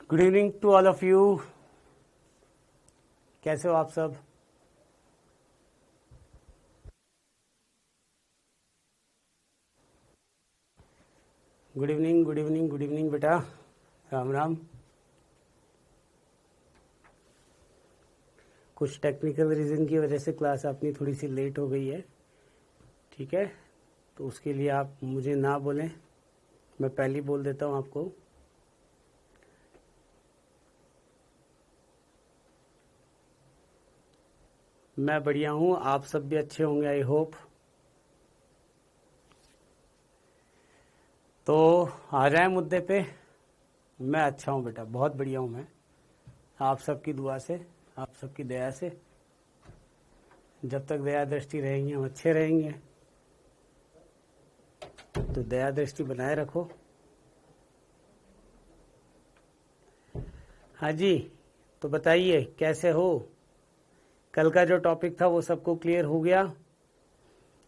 Good evening to all of you. कैसे हो आप सब? Good evening, good evening, good evening बेटा, राम राम। कुछ टेक्निकल रीज़न की वजह से क्लास अपनी थोड़ी सी लेट हो गई है, ठीक है? तो उसके लिए आप मुझे ना बोलें, मैं पहले ही बोल देता हूँ आपको। मैं बढ़िया हूँ, आप सब भी अच्छे होंगे, आई होप। तो आ जाए मुद्दे पे। मैं अच्छा हूँ बेटा, बहुत बढ़िया हूँ मैं, आप सबकी दुआ से, आप सबकी दया से। जब तक दया दृष्टि रहेंगी हम अच्छे रहेंगे, तो दया दृष्टि बनाए रखो। हाँ जी, तो बताइए कैसे हो? कल का जो टॉपिक था वो सबको क्लियर हो गया?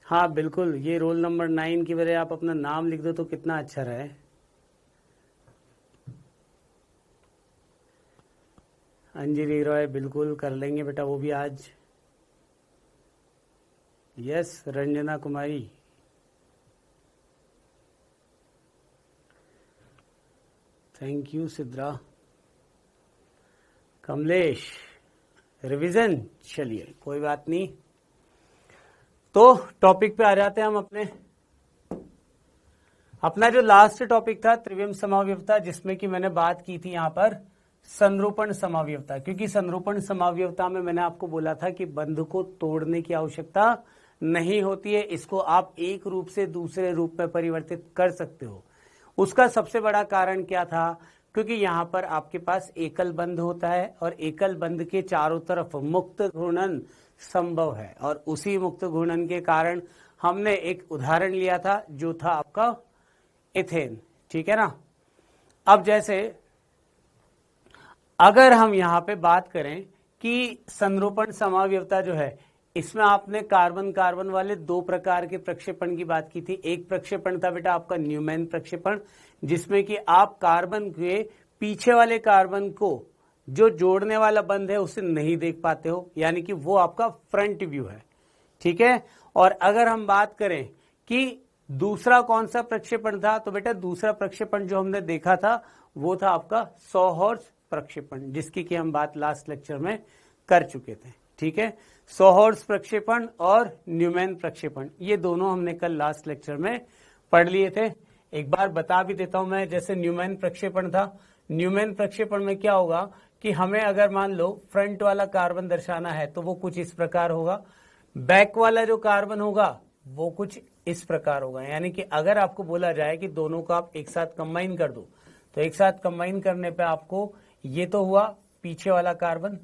हाँ बिल्कुल, ये रोल नंबर 9 की वजह आप अपना नाम लिख दो तो कितना अच्छा रहे। अंजलि रॉय, बिल्कुल कर लेंगे बेटा वो भी आज। Yes, Ranjana Kumari, thank you. Sidra, Kamlesh, revision, चलिए कोई बात नहीं। तो टॉपिक पे आ जाते हैं हम अपना जो लास्ट टॉपिक था त्रिविम समावयवता, जिसमें कि मैंने बात की थी यहाँ पर संरूपण समावयवता। क्योंकि संरूपण समावयवता में मैंने आपको बोला था कि बंध को तोड़ने की आवश्यकता नहीं होती है, इसको आप एक रूप से दूसरे रूप में परिवर्तित कर सकते हो। उसका सबसे बड़ा कारण क्या था? क्योंकि यहाँ पर आपके पास एकल बंध होता है और एकल बंध के चारों तरफ मुक्त घूर्णन संभव है, और उसी मुक्त घूर्णन के कारण हमने एक उदाहरण लिया था जो था आपका इथेन, ठीक है ना। अब जैसे अगर हम यहां पे बात करें कि संरूपण समावयवता जो है, इसमें आपने कार्बन कार्बन वाले दो प्रकार के प्रक्षेपण की बात की थी। एक प्रक्षेपण था बेटा आपका न्यूमैन प्रक्षेपण, जिसमें कि आप कार्बन के पीछे वाले कार्बन को जो जोड़ने वाला बंध है उसे नहीं देख पाते हो, यानी कि वो आपका फ्रंट व्यू है, ठीक है। और अगर हम बात करें कि दूसरा कौन सा प्रक्षेपण था, तो बेटा दूसरा प्रक्षेपण जो हमने देखा था वो था आपका सॉहॉर्स प्रक्षेपण, जिसकी कि हम बात लास्ट लेक्चर में कर चुके थे, ठीक है। सॉहॉर्स प्रक्षेपण और न्यूमैन प्रक्षेपण, ये दोनों हमने कल लास्ट लेक्चर में पढ़ लिए थे। एक बार बता भी देता हूं मैं। जैसे न्यूमैन प्रक्षेपण था, न्यूमैन प्रक्षेपण में क्या होगा कि हमें अगर मान लो फ्रंट वाला कार्बन दर्शाना है तो वो कुछ इस प्रकार होगा, बैक वाला जो कार्बन होगा वो कुछ इस प्रकार होगा। यानी कि अगर आपको बोला जाए कि दोनों को आप एक साथ कंबाइन कर दो, तो एक साथ कंबाइन करने पे आपको ये तो हुआ पीछे वाला कार्बन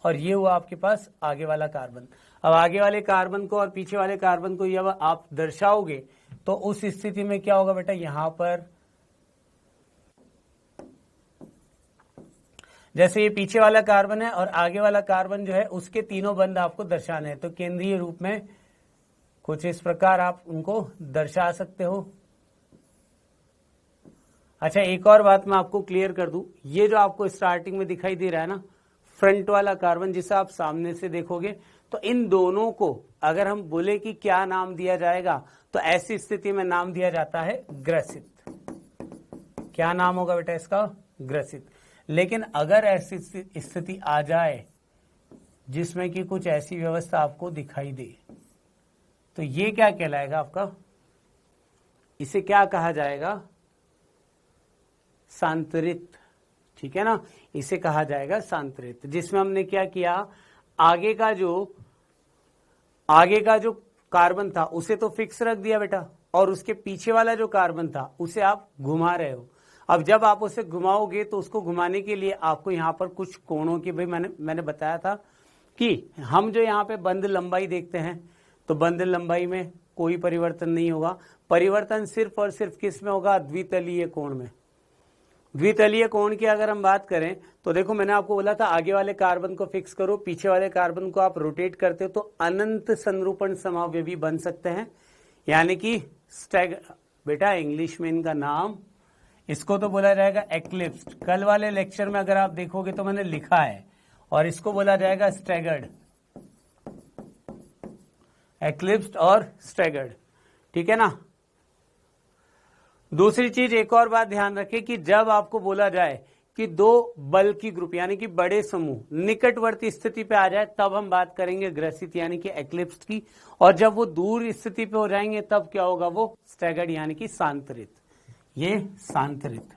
और ये हुआ आपके पास आगे वाला कार्बन। अब आगे वाले कार्बन को और पीछे वाले कार्बन को जब आप दर्शाओगे तो उस स्थिति में क्या होगा बेटा, यहां पर जैसे ये पीछे वाला कार्बन है और आगे वाला कार्बन जो है उसके तीनों बंध आपको दर्शाने हैं, तो केंद्रीय रूप में कुछ इस प्रकार आप उनको दर्शा सकते हो। अच्छा, एक और बात मैं आपको क्लियर कर दूं, ये जो आपको स्टार्टिंग में दिखाई दे रहा है ना फ्रंट वाला कार्बन, जिसे आप सामने से देखोगे, तो इन दोनों को अगर हम बोले कि क्या नाम दिया जाएगा, तो ऐसी स्थिति में नाम दिया जाता है ग्रसित। क्या नाम होगा बेटा इसका? ग्रसित। लेकिन अगर ऐसी स्थिति आ जाए जिसमें कि कुछ ऐसी व्यवस्था आपको दिखाई दे, तो ये क्या कहलाएगा आपका? इसे क्या कहा जाएगा? सांतरित, ठीक है ना, इसे कहा जाएगा सांतरित। जिसमें हमने क्या किया, आगे का जो कार्बन था उसे तो फिक्स रख दिया बेटा, और उसके पीछे वाला जो कार्बन था उसे आप घुमा रहे हो। अब जब आप उसे घुमाओगे तो उसको घुमाने के लिए आपको यहां पर कुछ कोणों की, भाई मैंने बताया था कि हम जो यहाँ पे बंध लंबाई देखते हैं, तो बंध लंबाई में कोई परिवर्तन नहीं होगा। परिवर्तन सिर्फ और सिर्फ किस में होगा? द्वितलीय कोण में। द्वितलीय कोण की अगर हम बात करें तो देखो, मैंने आपको बोला था आगे वाले कार्बन को फिक्स करो, पीछे वाले कार्बन को आप रोटेट करते हो तो अनंत संरूपण समावयवी बन सकते हैं। यानी कि बेटा इंग्लिश में इनका नाम इसको तो बोला जाएगा एक्लिप्स्ड। कल वाले लेक्चर में अगर आप देखोगे तो मैंने लिखा है, और इसको बोला जाएगा स्टैगर्ड, एक्लिप्स्ड और स्टैगर्ड, ठीक है ना। दूसरी चीज एक और बात ध्यान रखें कि जब आपको बोला जाए कि दो बल की ग्रुप यानी कि बड़े समूह निकटवर्ती स्थिति पे आ जाए, तब हम बात करेंगे ग्रसित यानी कि एक्लिप्स्ड की, और जब वो दूर स्थिति पे हो जाएंगे तब क्या होगा, वो स्टैगर्ड यानी कि सांतरित। ये सांतरित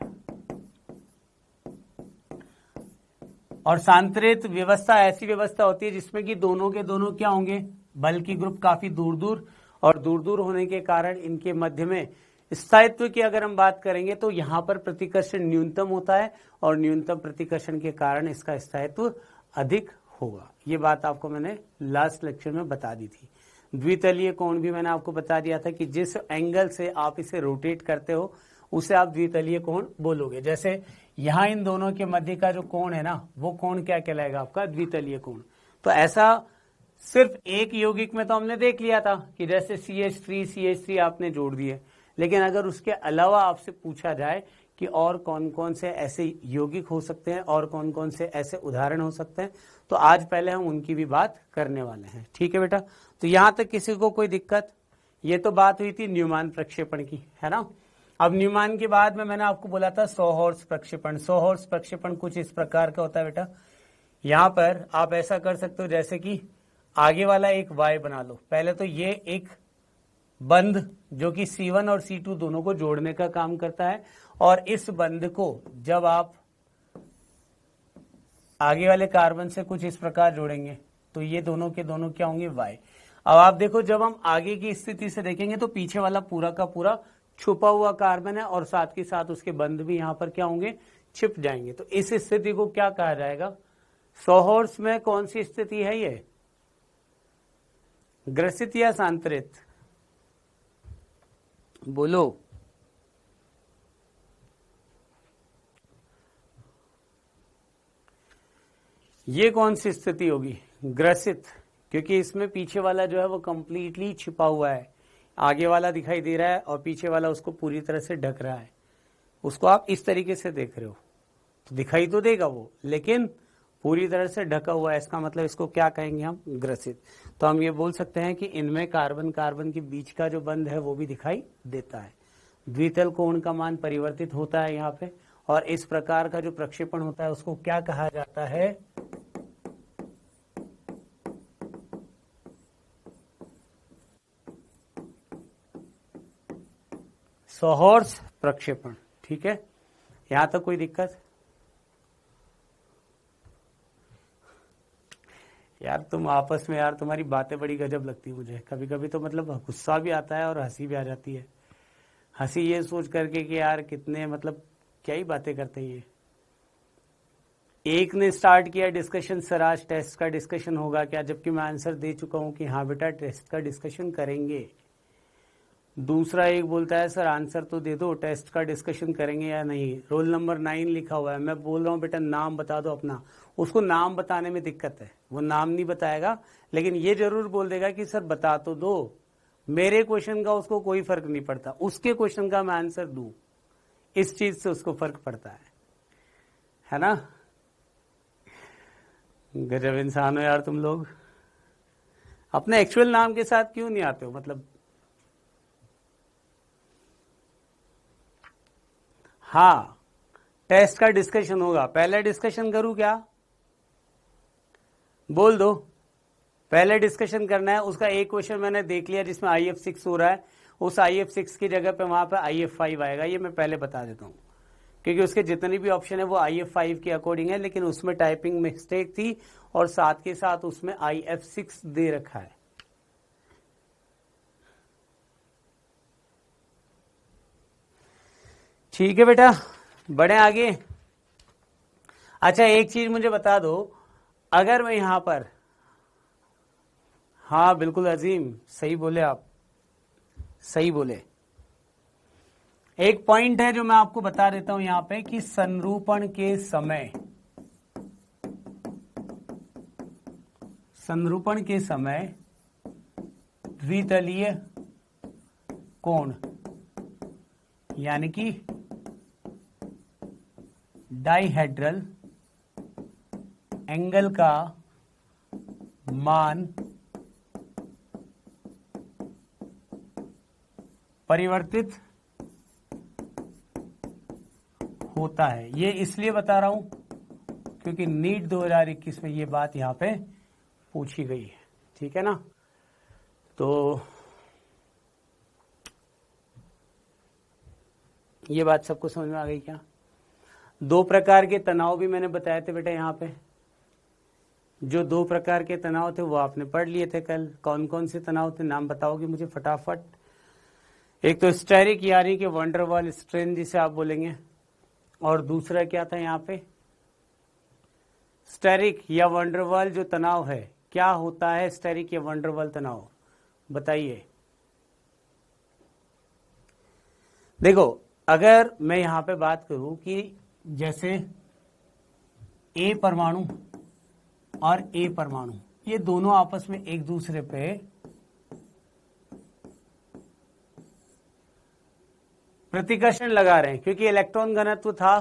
और सांतरित व्यवस्था ऐसी व्यवस्था होती है जिसमें कि दोनों के दोनों क्या होंगे, बल की ग्रुप काफी दूर दूर, और दूर दूर होने के कारण इनके मध्य में स्थायित्व की अगर हम बात करेंगे तो यहां पर प्रतिकर्षण न्यूनतम होता है, और न्यूनतम प्रतिकर्षण के कारण इसका स्थायित्व अधिक होगा। ये बात आपको मैंने लास्ट लेक्चर में बता दी थी। द्वितलीय कोण भी मैंने आपको बता दिया था कि जिस एंगल से आप इसे रोटेट करते हो उसे आप द्वितलीय कोण बोलोगे। जैसे यहां इन दोनों के मध्य का जो कोण है ना, वो कोण क्या कहलाएगा, आपका द्वितलीय कोण। तो ऐसा सिर्फ एक यौगिक में तो हमने देख लिया था कि जैसे CH3 आपने जोड़ दिए, लेकिन अगर उसके अलावा आपसे पूछा जाए कि और कौन कौन से ऐसे यौगिक हो सकते हैं और कौन कौन से ऐसे उदाहरण हो सकते हैं, तो आज पहले हम उनकी भी बात करने वाले हैं, ठीक है बेटा। तो यहां तक किसी को कोई दिक्कत? ये तो बात हुई थी न्यूमैन प्रक्षेपण की, है ना। अब न्यूमैन के बाद में मैंने आपको बोला था सॉहॉर्स प्रक्षेपण। सॉहॉर्स प्रक्षेपण कुछ इस प्रकार का होता है बेटा। यहां पर आप ऐसा कर सकते हो जैसे कि आगे वाला एक वाय बना लो। पहले तो ये एक बंध जो कि C1 और C2 दोनों को जोड़ने का काम करता है, और इस बंध को जब आप आगे वाले कार्बन से कुछ इस प्रकार जोड़ेंगे तो ये दोनों के दोनों क्या होंगे, वाय। अब आप देखो जब हम आगे की स्थिति से देखेंगे तो पीछे वाला पूरा का पूरा छुपा हुआ कार्बन है, और साथ के साथ उसके बंध भी यहां पर क्या होंगे, छिप जाएंगे। तो इस स्थिति को क्या कहा जाएगा? सॉहॉर्स में कौन सी स्थिति है ये, ग्रसित या सांतरित? बोलो। ये कौन सी स्थिति होगी, ग्रसित, क्योंकि इसमें पीछे वाला जो है वो कंप्लीटली छिपा हुआ है, आगे वाला दिखाई दे रहा है और पीछे वाला उसको पूरी तरह से ढक रहा है। उसको आप इस तरीके से देख रहे हो तो दिखाई तो देगा वो, लेकिन पूरी तरह से ढका हुआ है। इसका मतलब इसको क्या कहेंगे हम, ग्रसित। तो हम ये बोल सकते हैं कि इनमें कार्बन कार्बन के बीच का जो बंध है वो भी दिखाई देता है। द्वितल कोण का मान परिवर्तित होता है यहाँ पे, और इस प्रकार का जो प्रक्षेपण होता है उसको क्या कहा जाता है, सॉहॉर्स प्रक्षेपण, ठीक है। यहां तक कोई दिक्कत? यार तुम आपस में, यार तुम्हारी बातें बड़ी गजब लगती है मुझे। कभी कभी तो मतलब गुस्सा भी आता है और हंसी भी आ जाती है। हंसी ये सोच करके कि यार कितने मतलब क्या ही बातें करते हैं ये। एक ने स्टार्ट किया डिस्कशन, सर आज टेस्ट का डिस्कशन होगा क्या, जबकि मैं आंसर दे चुका हूं कि हाँ बेटा टेस्ट का डिस्कशन करेंगे। दूसरा एक बोलता है सर आंसर तो दे दो, टेस्ट का डिस्कशन करेंगे या नहीं। रोल नंबर 9 लिखा हुआ है, मैं बोल रहा हूँ बेटा नाम बता दो अपना। उसको नाम बताने में दिक्कत है, वो नाम नहीं बताएगा, लेकिन ये जरूर बोल देगा कि सर बता तो दो। मेरे क्वेश्चन का उसको कोई फर्क नहीं पड़ता, उसके क्वेश्चन का मैं आंसर दूं, इस चीज से उसको फर्क पड़ता है ना। गजब इंसान हो यार तुम लोग। अपने एक्चुअल नाम के साथ क्यों नहीं आते हो, मतलब हाँ टेस्ट का डिस्कशन होगा। पहले डिस्कशन करूं क्या, बोल दो। पहले डिस्कशन करना है। उसका एक क्वेश्चन मैंने देख लिया जिसमें IF6 हो रहा है, उस IF6 की जगह पे वहां पे IF5 आएगा, ये मैं पहले बता देता हूं, क्योंकि उसके जितने भी ऑप्शन है वो IF5 के अकॉर्डिंग है, लेकिन उसमें टाइपिंग मिस्टेक थी और साथ के साथ उसमें IF6 दे रखा है। ठीक है बेटा, बढ़े आगे। अच्छा एक चीज मुझे बता दो, अगर मैं यहां पर, हाँ बिल्कुल अजीम सही बोले आप, सही बोले। एक पॉइंट है जो मैं आपको बता देता हूं यहां पे कि संरूपण के समय, संरूपण के समय द्वितलीय कोण यानी कि डाइहेड्रल एंगल का मान परिवर्तित होता है। ये इसलिए बता रहा हूं क्योंकि नीट 2021 में ये बात यहां पे पूछी गई है, ठीक है ना। तो ये बात सबको समझ में आ गई क्या? दो प्रकार के तनाव भी मैंने बताए थे बेटा यहां पे। जो दो प्रकार के तनाव थे वो आपने पढ़ लिए थे कल। कौन कौन से तनाव थे, नाम बताओगे मुझे फटाफट? एक तो स्टेरिक यानी कि वंडरवॉल स्ट्रेन जिसे आप बोलेंगे, और दूसरा क्या था यहाँ पे? स्टेरिक या वंडरवॉल जो तनाव है, क्या होता है स्टेरिक या वंडरवॉल तनाव, बताइए। देखो, अगर मैं यहां पे बात करूं कि जैसे ए परमाणु और ए परमाणु ये दोनों आपस में एक दूसरे पे प्रतिकर्षण लगा रहे हैं क्योंकि इलेक्ट्रॉन घनत्व था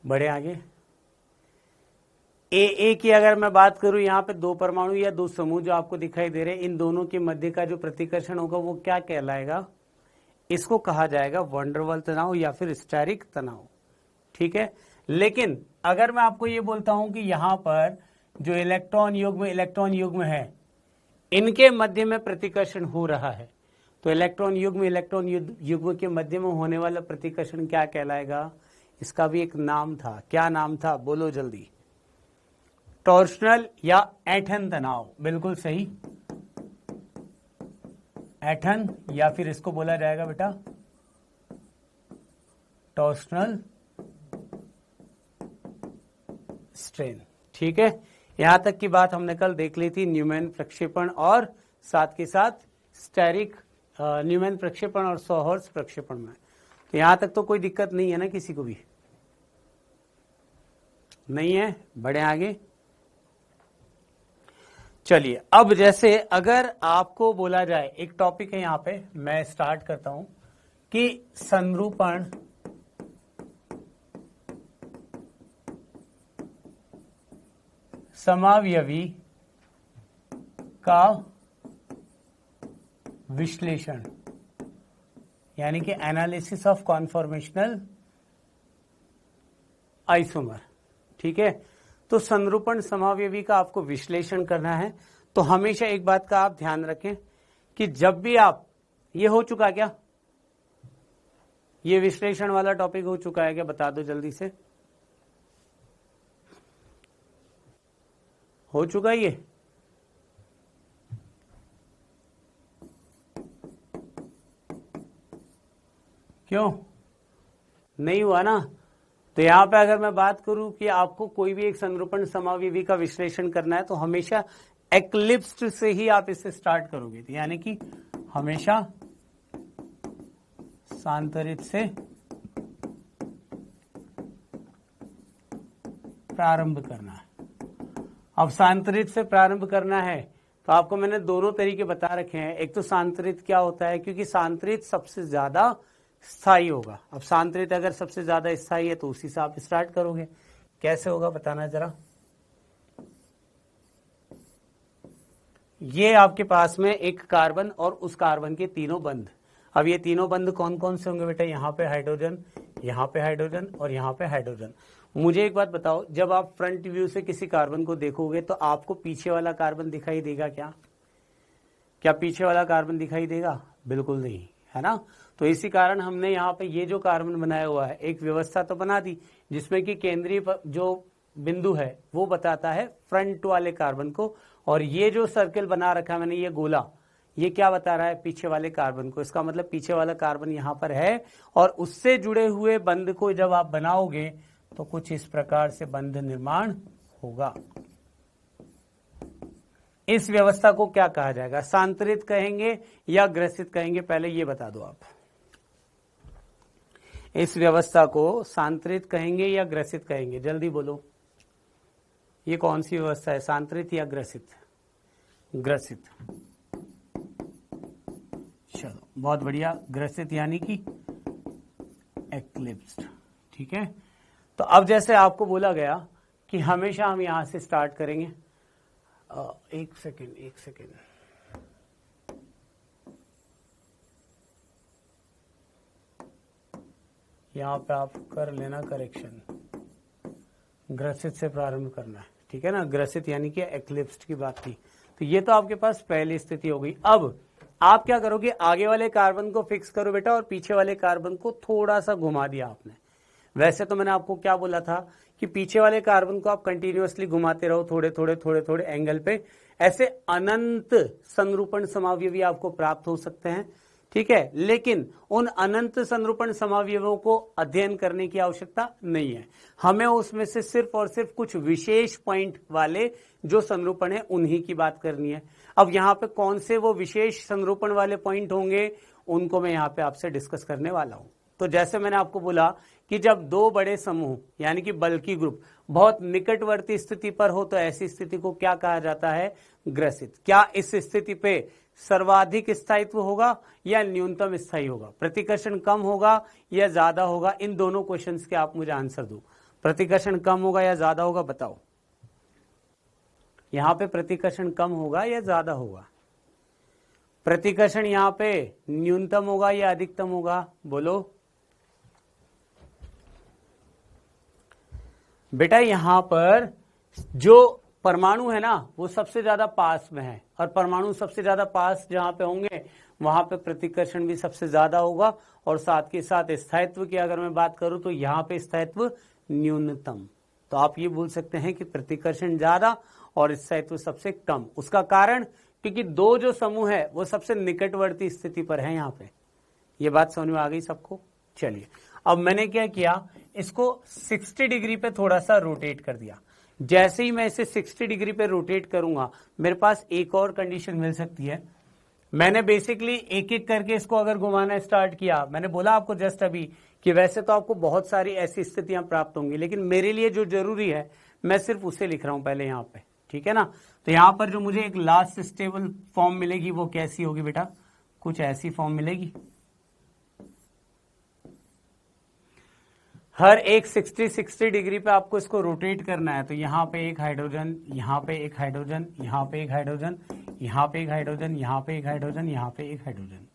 बढ़े आगे। ए की अगर मैं बात करूं, यहां पे दो परमाणु या दो समूह जो आपको दिखाई दे रहे हैं, इन दोनों के मध्य का जो प्रतिकर्षण होगा वो क्या कहलाएगा? इसको कहा जाएगा वंडरवॉल तनाव या फिर स्टेरिक तनाव, ठीक है। लेकिन अगर मैं आपको ये बोलता हूं कि यहां पर जो इलेक्ट्रॉन युग्म है, इनके मध्य में प्रतिकर्षण हो रहा है, तो इलेक्ट्रॉन युग्म के मध्य में होने वाला प्रतिकर्षण क्या कहलाएगा? इसका भी एक नाम था। क्या नाम था, बोलो जल्दी? टॉर्शनल या ऐंठन तनाव, बिल्कुल सही, ऐंठन, या फिर इसको बोला जाएगा बेटा टॉर्शनल स्ट्रेन, ठीक है। यहां तक की बात हमने कल देख ली थी, न्यूमैन प्रक्षेपण और साथ के साथ स्टेरिक, न्यूमैन प्रक्षेपण और सॉहर्स प्रक्षेपण में। तो यहां तक तो कोई दिक्कत नहीं है ना, किसी को भी नहीं है। बढ़े आगे, चलिए। अब जैसे अगर आपको बोला जाए, एक टॉपिक है यहां पे, मैं स्टार्ट करता हूं कि संरूपण समावयवी का विश्लेषण, यानी कि एनालिसिस ऑफ कॉन्फॉर्मेशनल आइसोमर, ठीक है। तो संरूपण समावयवी का आपको विश्लेषण करना है, तो हमेशा एक बात का आप ध्यान रखें कि जब भी आप, ये हो चुका क्या, ये विश्लेषण वाला टॉपिक हो चुका है क्या, बता दो जल्दी से, हो चुका ये? क्यों नहीं हुआ ना? तो यहां पे अगर मैं बात करूं कि आपको कोई भी एक संरूपण समावयवी का विश्लेषण करना है, तो हमेशा एक्लिप्स्ड से ही आप इसे स्टार्ट करोगे, तो यानी कि हमेशा सांतरित से प्रारंभ करना है। अब सांतरित से प्रारंभ करना है तो आपको मैंने दोनों तरीके बता रखे हैं। एक तो सांतरित क्या होता है, क्योंकि सांतरित सबसे ज्यादा स्थायी होगा। अब सांतरित अगर सबसे ज्यादा स्थायी है तो उसी से आप स्टार्ट करोगे। कैसे होगा बताना जरा। ये आपके पास में एक कार्बन और उस कार्बन के तीनों बंध। अब ये तीनों बंध कौन कौन से होंगे बेटा? यहाँ पे हाइड्रोजन, यहाँ पे हाइड्रोजन और यहाँ पे हाइड्रोजन। मुझे एक बात बताओ, जब आप फ्रंट व्यू से किसी कार्बन को देखोगे तो आपको पीछे वाला कार्बन दिखाई देगा क्या? क्या पीछे वाला कार्बन दिखाई देगा? बिल्कुल नहीं, है ना। तो इसी कारण हमने यहाँ पे ये जो कार्बन बनाया हुआ है, एक व्यवस्था तो बना दी जिसमें कि केंद्रीय जो बिंदु है वो बताता है फ्रंट वाले कार्बन को, और ये जो सर्कल बना रखा है मैंने, ये गोला, ये क्या बता रहा है? पीछे वाले कार्बन को। इसका मतलब पीछे वाला कार्बन यहाँ पर है, और उससे जुड़े हुए बंध को जब आप बनाओगे तो कुछ इस प्रकार से बंध निर्माण होगा। इस व्यवस्था को क्या कहा जाएगा? सांतरित कहेंगे या ग्रसित कहेंगे? पहले ये बता दो आप। इस व्यवस्था को सांतरित कहेंगे या ग्रसित कहेंगे? जल्दी बोलो, ये कौन सी व्यवस्था है, सांतरित या ग्रसित? ग्रसित। चलो बहुत बढ़िया, ग्रसित यानी कि एक्लिप्स्ड। ठीक है, तो अब जैसे आपको बोला गया कि हमेशा हम यहां से स्टार्ट करेंगे। एक सेकेंड, यहां पे आप कर लेना करेक्शन, ग्रसित से प्रारंभ करना है। ठीक है ना, ग्रसित यानी कि एक्लिप्स्ड की बात थी। तो ये तो आपके पास पहली स्थिति हो गई। अब आप क्या करोगे, आगे वाले कार्बन को फिक्स करो बेटा और पीछे वाले कार्बन को थोड़ा सा घुमा दिया आपने। वैसे तो मैंने आपको क्या बोला था कि पीछे वाले कार्बन को आप कंटिन्यूअसली घुमाते रहो थोड़े एंगल पे, ऐसे अनंत संरूपण समावयवी आपको प्राप्त हो सकते हैं। ठीक है, लेकिन उन अनंत संरूपण समावयवों को अध्ययन करने की आवश्यकता नहीं है। हमें उसमें से सिर्फ और सिर्फ कुछ विशेष पॉइंट वाले जो संरूपण है उन्हीं की बात करनी है। अब यहां पे कौन से वो विशेष संरूपण वाले पॉइंट होंगे उनको मैं यहां पे आपसे डिस्कस करने वाला हूं। तो जैसे मैंने आपको बोला कि जब दो बड़े समूह यानी कि बल्कि ग्रुप बहुत निकटवर्ती स्थिति पर हो तो ऐसी स्थिति को क्या कहा जाता है, ग्रसित। क्या इस स्थिति पे सर्वाधिक स्थायित्व होगा या न्यूनतम स्थायी होगा, प्रतिकर्षण कम होगा या ज्यादा होगा? इन दोनों क्वेश्चंस के आप मुझे आंसर दो। प्रतिकर्षण कम होगा या ज्यादा होगा, बताओ। यहां पे प्रतिकर्षण कम होगा या ज्यादा होगा? प्रतिकर्षण यहां पे न्यूनतम होगा या अधिकतम होगा, बोलो बेटा। यहां पर जो परमाणु है ना वो सबसे ज्यादा पास में है, और परमाणु सबसे ज्यादा पास जहां पे होंगे वहां पे प्रतिकर्षण भी सबसे ज्यादा होगा, और साथ के साथ स्थायित्व की अगर मैं बात करूं तो यहां पे स्थायित्व न्यूनतम। तो आप ये बोल सकते हैं कि प्रतिकर्षण ज्यादा और स्थायित्व सबसे कम। उसका कारण क्योंकि दो जो समूह है वो सबसे निकटवर्ती स्थिति पर है। यहां पे ये बात समझ में आ गई सबको? चलिए, अब मैंने क्या किया, इसको 60 डिग्री पे थोड़ा सा रोटेट कर दिया। जैसे ही मैं इसे 60 डिग्री पे रोटेट करूंगा मेरे पास एक और कंडीशन मिल सकती है। मैंने बेसिकली एक एक करके इसको अगर घुमाना स्टार्ट किया, मैंने बोला आपको जस्ट अभी कि वैसे तो आपको बहुत सारी ऐसी स्थितियां प्राप्त होंगी, लेकिन मेरे लिए जो जरूरी है मैं सिर्फ उसे लिख रहा हूं पहले यहां पे। ठीक है ना, तो यहां पर जो मुझे एक लास्ट स्टेबल फॉर्म मिलेगी वो कैसी होगी बेटा, कुछ ऐसी फॉर्म मिलेगी। हर एक 60 डिग्री पे आपको इसको रोटेट करना है। तो यहां पे एक हाइड्रोजन, यहां पे एक हाइड्रोजन, यहां पे एक हाइड्रोजन, यहां पे एक हाइड्रोजन, यहां पे एक हाइड्रोजन, यहां पे एक हाइड्रोजन।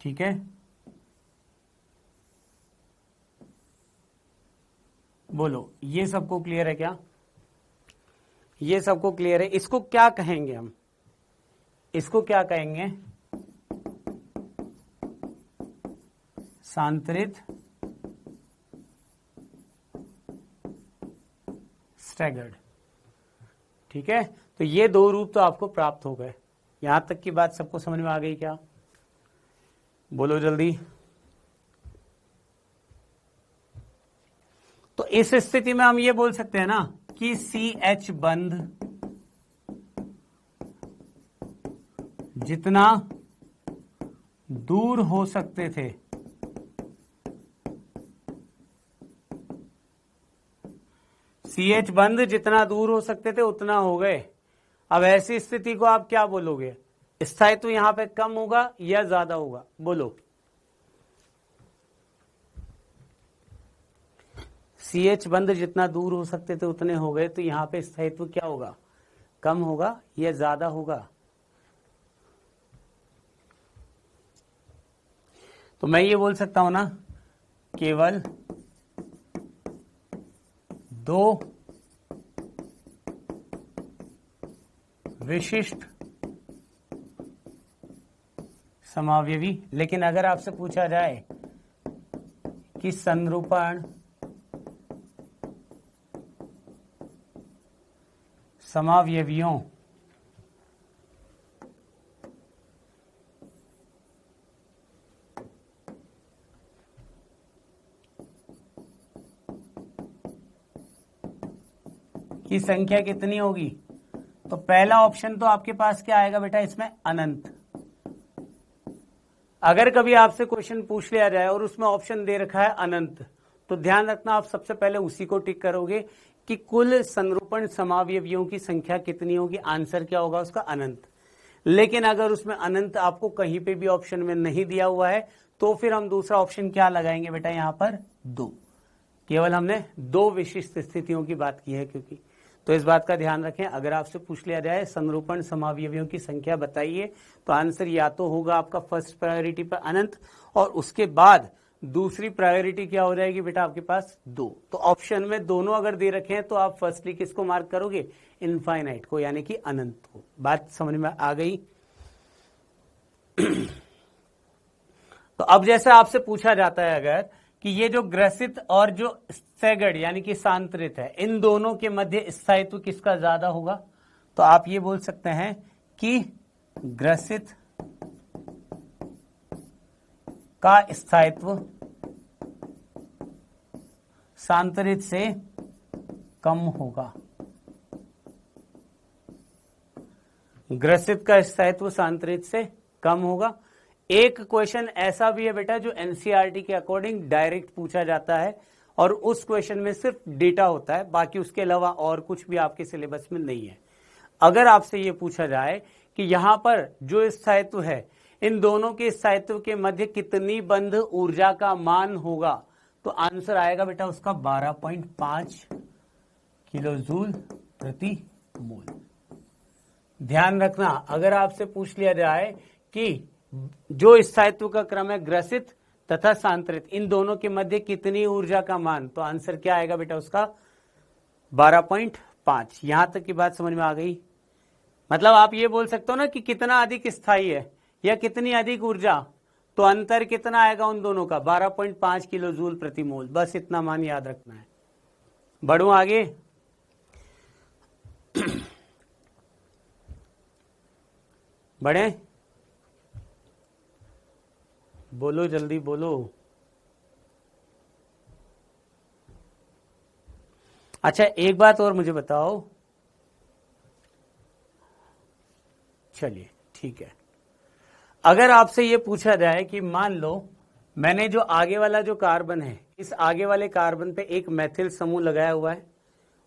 ठीक है, बोलो ये सबको क्लियर है क्या? ये सबको क्लियर है? इसको क्या कहेंगे हम, इसको क्या कहेंगे, सांतरित स्टैगर्ड। ठीक है, तो ये दो रूप तो आपको प्राप्त हो गए। यहां तक की बात सबको समझ में आ गई क्या? बोलो जल्दी। तो इस स्थिति में हम ये बोल सकते हैं ना कि CH बंध जितना दूर हो सकते थे CH बंध जितना दूर हो सकते थे उतना हो गए। अब ऐसी स्थिति को आप क्या बोलोगे, स्थायित्व यहां पे कम होगा या ज्यादा होगा, बोलो। CH बंध जितना दूर हो सकते थे उतने हो गए, तो यहां पे स्थायित्व क्या होगा, कम होगा या ज्यादा होगा? तो मैं ये बोल सकता हूं ना, केवल दो विशिष्ट समावयवी। लेकिन अगर आपसे पूछा जाए कि संरूपण समावयवियों की संख्या कितनी होगी, तो पहला ऑप्शन तो आपके पास क्या आएगा बेटा, इसमें अनंत। अगर कभी आपसे क्वेश्चन पूछ लिया जाए और उसमें ऑप्शन दे रखा है अनंत, तो ध्यान रखना आप सबसे पहले उसी को टिक करोगे कि कुल संरूपण समावयवियों की संख्या कितनी होगी, आंसर क्या होगा उसका अनंत। लेकिन अगर उसमें अनंत आपको कहीं पे भी ऑप्शन में नहीं दिया हुआ है तो फिर हम दूसरा ऑप्शन क्या लगाएंगे बेटा, यहां पर 2। केवल हमने 2 विशिष्ट स्थितियों की बात की है क्योंकि, तो इस बात का ध्यान रखें। अगर आपसे पूछ लिया जाए संरूपण समावयवियों की संख्या बताइए, तो आंसर या तो होगा आपका फर्स्ट प्रायोरिटी पर अनंत, और उसके बाद दूसरी प्रायोरिटी क्या हो जाएगी बेटा आपके पास 2। तो ऑप्शन में दोनों अगर दे रखे हैं तो आप फर्स्टली किसको मार्क करोगे, इनफाइनाइट को, यानी कि अनंत को। बात समझ में आ गई। तो अब जैसे आपसे पूछा जाता है अगर कि ये जो ग्रसित और जो स्थैगर्ड यानी कि सांतरित है, इन दोनों के मध्य स्थायित्व किसका ज्यादा होगा, तो आप ये बोल सकते हैं कि ग्रसित का स्थायित्व सांतरित से कम होगा। ग्रसित का स्थायित्व सांतरित से कम होगा। एक क्वेश्चन ऐसा भी है बेटा जो एनसीईआरटी के अकॉर्डिंग डायरेक्ट पूछा जाता है और उस क्वेश्चन में सिर्फ डेटा होता है, बाकी उसके अलावा और कुछ भी आपके सिलेबस में नहीं है। अगर आपसे ये पूछा जाए कि यहां पर जो स्थायित्व है, इन दोनों के स्थायित्व के मध्य कितनी बंध ऊर्जा का मान होगा, तो आंसर आएगा बेटा उसका 12.5 किलोजूल प्रति मोल। ध्यान रखना, अगर आपसे पूछ लिया जाए कि जो स्थायित्व का क्रम है ग्रसित तथा सांतरित, इन दोनों के मध्य कितनी ऊर्जा का मान, तो आंसर क्या आएगा बेटा उसका 12.5। यहां तक की बात समझ में आ गई। मतलब आप ये बोल सकते हो ना कि कितना अधिक स्थायी है या कितनी अधिक ऊर्जा, तो अंतर कितना आएगा उन दोनों का, 12.5 किलो जूल प्रति मोल। बस इतना मान याद रखना है। बढ़ूं आगे। बढ़े, बोलो जल्दी बोलो। अच्छा एक बात और मुझे बताओ, चलिए ठीक है, अगर आपसे ये पूछा जाए कि मान लो मैंने जो आगे वाला जो कार्बन है, इस आगे वाले कार्बन पे एक मैथिल समूह लगाया हुआ है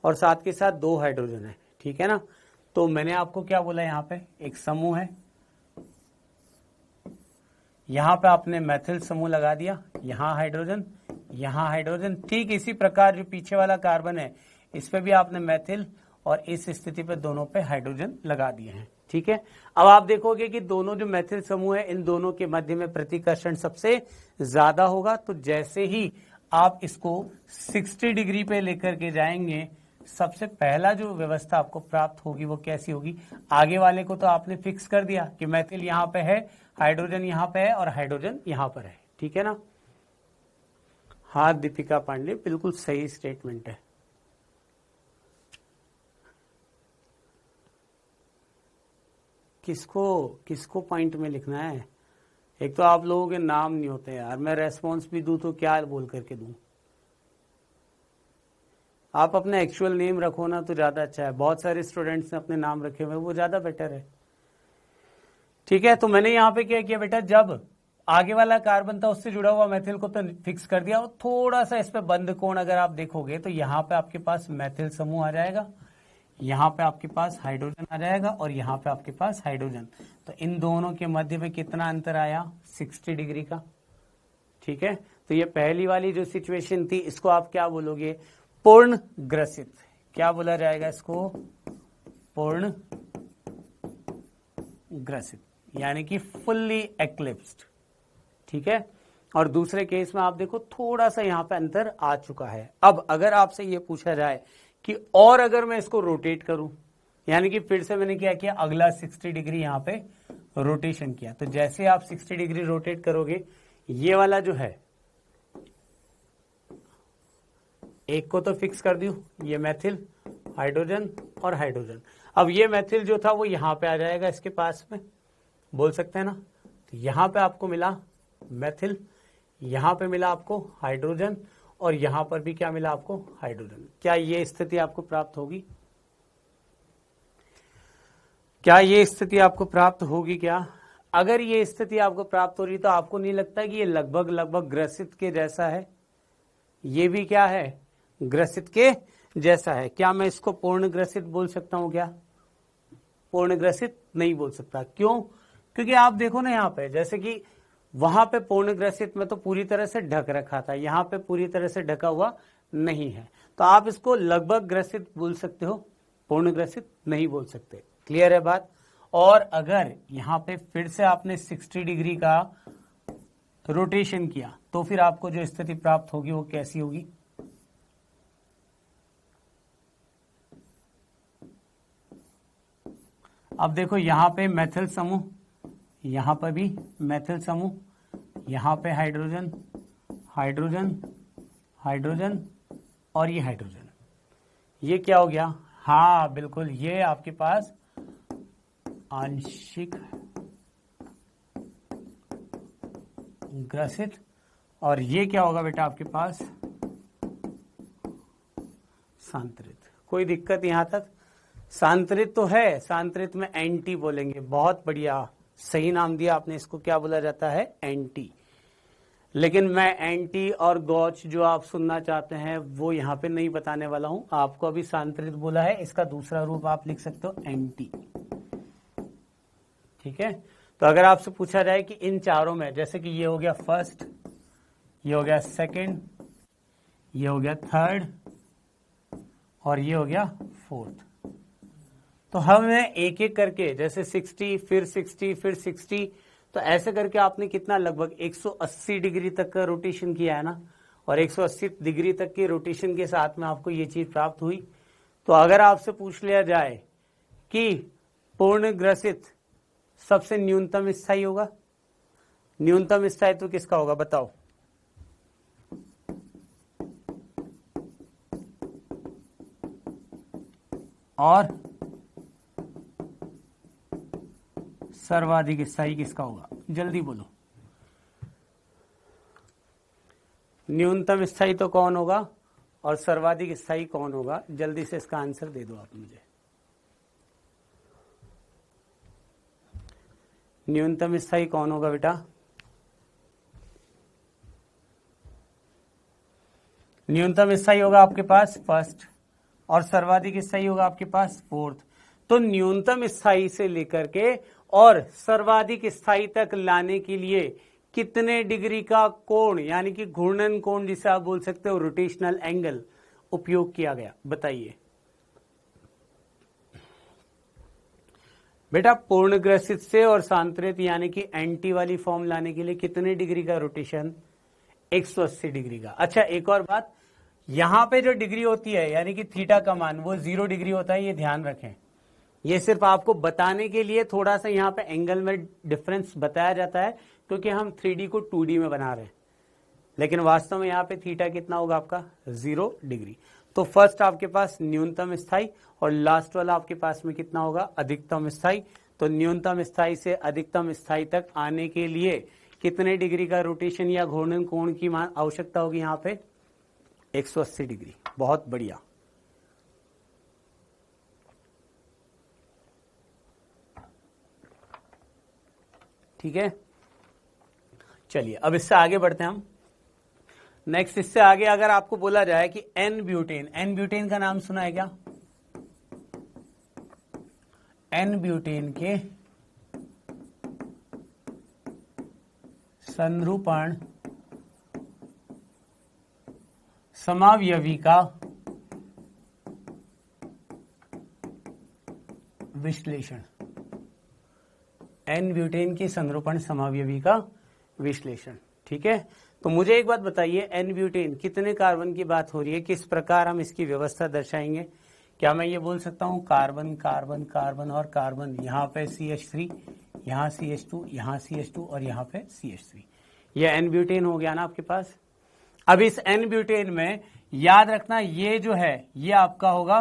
और साथ के साथ 2 हाइड्रोजन है, ठीक है ना। तो मैंने आपको क्या बोला, यहाँ पे एक समूह है, यहां पे आपने मैथिल समूह लगा दिया, यहां हाइड्रोजन। ठीक इसी प्रकार जो पीछे वाला कार्बन है इस पे भी आपने मैथिल, और इस स्थिति पे दोनों पे हाइड्रोजन लगा दिए हैं, ठीक है। अब आप देखोगे कि दोनों जो मैथिल समूह है इन दोनों के मध्य में प्रतिकर्षण सबसे ज्यादा होगा। तो जैसे ही आप इसको 60 डिग्री पे लेकर के जाएंगे, सबसे पहला जो व्यवस्था आपको प्राप्त होगी वो कैसी होगी, आगे वाले को तो आपने फिक्स कर दिया कि मैथिल यहाँ पे है, हाइड्रोजन यहाँ पे है और हाइड्रोजन यहाँ पर है, ठीक है ना। हाँ दीपिका पांडे, बिल्कुल सही स्टेटमेंट है। किसको पॉइंट में लिखना है, एक तो आप लोगों के नाम नहीं होते यार, मैं रेस्पॉन्स भी दूं तो क्या बोल करके दूं। आप अपने एक्चुअल नेम रखो ना तो ज्यादा अच्छा है। बहुत सारे स्टूडेंट्स ने अपने नाम रखे हुए, वो ज्यादा बेटर है, ठीक है। तो मैंने यहाँ पे क्या किया बेटा, जब आगे वाला कार्बन था उससे जुड़ा हुआ मैथिल को तो फिक्स कर दिया, और थोड़ा सा इस पे बंद कोण अगर आप देखोगे तो यहाँ पे आपके पास मैथिल समूह आ जाएगा, यहाँ पे आपके पास हाइड्रोजन आ जाएगा और यहाँ पे आपके पास हाइड्रोजन। तो इन दोनों के मध्य में कितना अंतर आया, 60 डिग्री का, ठीक है। तो ये पहली वाली जो सिचुएशन थी इसको आप क्या बोलोगे, पूर्ण ग्रसित। क्या बोला जाएगा इसको, पूर्ण ग्रसित, यानी कि फुल्ली एक्लिप्स्ड, ठीक है। और दूसरे केस में आप देखो थोड़ा सा यहाँ पे अंतर आ चुका है। अब अगर आपसे ये पूछा जाए कि और अगर मैं इसको रोटेट करूं, यानी कि फिर से मैंने क्या किया, अगला 60 डिग्री यहाँ पे रोटेशन किया, तो जैसे आप 60 डिग्री रोटेट करोगे, ये वाला जो है एक को तो फिक्स कर दूं, ये मैथिल, हाइड्रोजन और हाइड्रोजन। अब ये मैथिल जो था वो यहां पे आ जाएगा इसके पास में, बोल सकते हैं ना। तो यहां पे आपको मिला मैथिल, यहां पे मिला आपको हाइड्रोजन, और यहां पर भी क्या मिला आपको, हाइड्रोजन। क्या ये स्थिति आपको प्राप्त होगी, क्या ये स्थिति आपको प्राप्त होगी क्या। अगर ये स्थिति आपको प्राप्त हो रही तो आपको नहीं लगता कि ये लगभग लगभग ग्रसित के जैसा है? ये भी क्या है? ग्रसित के जैसा है। क्या मैं इसको पूर्ण ग्रसित बोल सकता हूं? क्या पूर्ण ग्रसित नहीं बोल सकता। क्यों? क्योंकि आप देखो ना यहाँ पे, जैसे कि वहां पे पूर्ण ग्रसित में तो पूरी तरह से ढक रखा था, यहाँ पे पूरी तरह से ढका हुआ नहीं है, तो आप इसको लगभग ग्रसित बोल सकते हो, पूर्ण ग्रसित नहीं बोल सकते। क्लियर है बात? और अगर यहाँ पे फिर से आपने 60 डिग्री का रोटेशन किया तो फिर आपको जो स्थिति प्राप्त होगी वो कैसी होगी? अब देखो यहाँ पे मेथिल समूह, यहाँ पर भी मेथिल समूह, यहाँ पे हाइड्रोजन, हाइड्रोजन, हाइड्रोजन और ये हाइड्रोजन, ये क्या हो गया? हाँ बिल्कुल, ये आपके पास आंशिक ग्रसित, और ये क्या होगा बेटा आपके पास? सांतरित। कोई दिक्कत यहां तक? सांतरित तो है, सांतरित में एंटी बोलेंगे। बहुत बढ़िया, सही नाम दिया आपने इसको, क्या बोला जाता है? एंटी। लेकिन मैं एंटी और गॉच जो आप सुनना चाहते हैं वो यहां पे नहीं बताने वाला हूं। आपको अभी सांतरित बोला है, इसका दूसरा रूप आप लिख सकते हो एंटी। ठीक है, तो अगर आपसे पूछा जाए कि इन चारों में, जैसे कि ये हो गया फर्स्ट, ये हो गया सेकंड, ये हो गया थर्ड और ये हो गया फोर्थ, तो हमें एक एक करके, जैसे 60 फिर 60 फिर 60, तो ऐसे करके आपने कितना, लगभग 180 डिग्री तक का रोटेशन किया है ना, और 180 डिग्री तक के रोटेशन के साथ में आपको ये चीज प्राप्त हुई। तो अगर आपसे पूछ लिया जाए कि पूर्ण ग्रसित सबसे न्यूनतम स्थायी होगा, न्यूनतम स्थायित्व तो किसका होगा बताओ? और सर्वाधिक स्थायी किसका होगा? जल्दी बोलो। न्यूनतम स्थायी तो कौन होगा और सर्वाधिक स्थायी कौन होगा? जल्दी से इसका आंसर दे दो आप मुझे। न्यूनतम स्थायी कौन होगा बेटा? न्यूनतम स्थायी होगा आपके पास फर्स्ट, और सर्वाधिक स्थायी होगा आपके पास फोर्थ। तो न्यूनतम स्थायी से लेकर के और सर्वाधिक स्थायी तक लाने के लिए कितने डिग्री का कोण, यानी कि घूर्णन कोण जिसे आप बोल सकते हो, रोटेशनल एंगल, उपयोग किया गया? बताइए बेटा। पूर्ण ग्रसित से और सांतरित यानी कि एंटी वाली फॉर्म लाने के लिए कितने डिग्री का रोटेशन? 180 डिग्री का। अच्छा एक और बात, यहां पे जो डिग्री होती है यानी कि थीटा का मान वो 0 डिग्री होता है, ये ध्यान रखें। ये सिर्फ आपको बताने के लिए थोड़ा सा यहाँ पे एंगल में डिफरेंस बताया जाता है, क्योंकि हम 3D को 2D में बना रहे हैं, लेकिन वास्तव में यहाँ पे थीटा कितना होगा आपका? 0 डिग्री। तो फर्स्ट आपके पास न्यूनतम स्थायी और लास्ट वाला आपके पास में कितना होगा? अधिकतम स्थायी। तो न्यूनतम स्थायी से अधिकतम स्थायी तक आने के लिए कितने डिग्री का रोटेशन या घूर्णन कोण की आवश्यकता होगी? यहाँ पे 180 डिग्री। बहुत बढ़िया। ठीक है, चलिए अब इससे आगे बढ़ते हैं हम। नेक्स्ट इससे आगे अगर आपको बोला जाए कि एन ब्यूटेन, एन ब्यूटेन का नाम सुना है क्या? एन ब्यूटेन के संरूपण समावयवी का विश्लेषण, एन ब्यूटेन की संरूपण समावयवी का विश्लेषण। ठीक है, तो मुझे एक बात बताइए, एन ब्यूटेन कितने कार्बन की बात हो रही है? किस प्रकार हम इसकी व्यवस्था दर्शाएंगे? क्या मैं ये बोल सकता हूं कार्बन कार्बन कार्बन और कार्बन, यहाँ पे CH3, यहाँ CH2, यहाँ CH2 और यहाँ पे CH3, ये एन ब्यूटेन हो गया ना आपके पास। अब इस एन ब्यूटेन में याद रखना ये जो है ये आपका होगा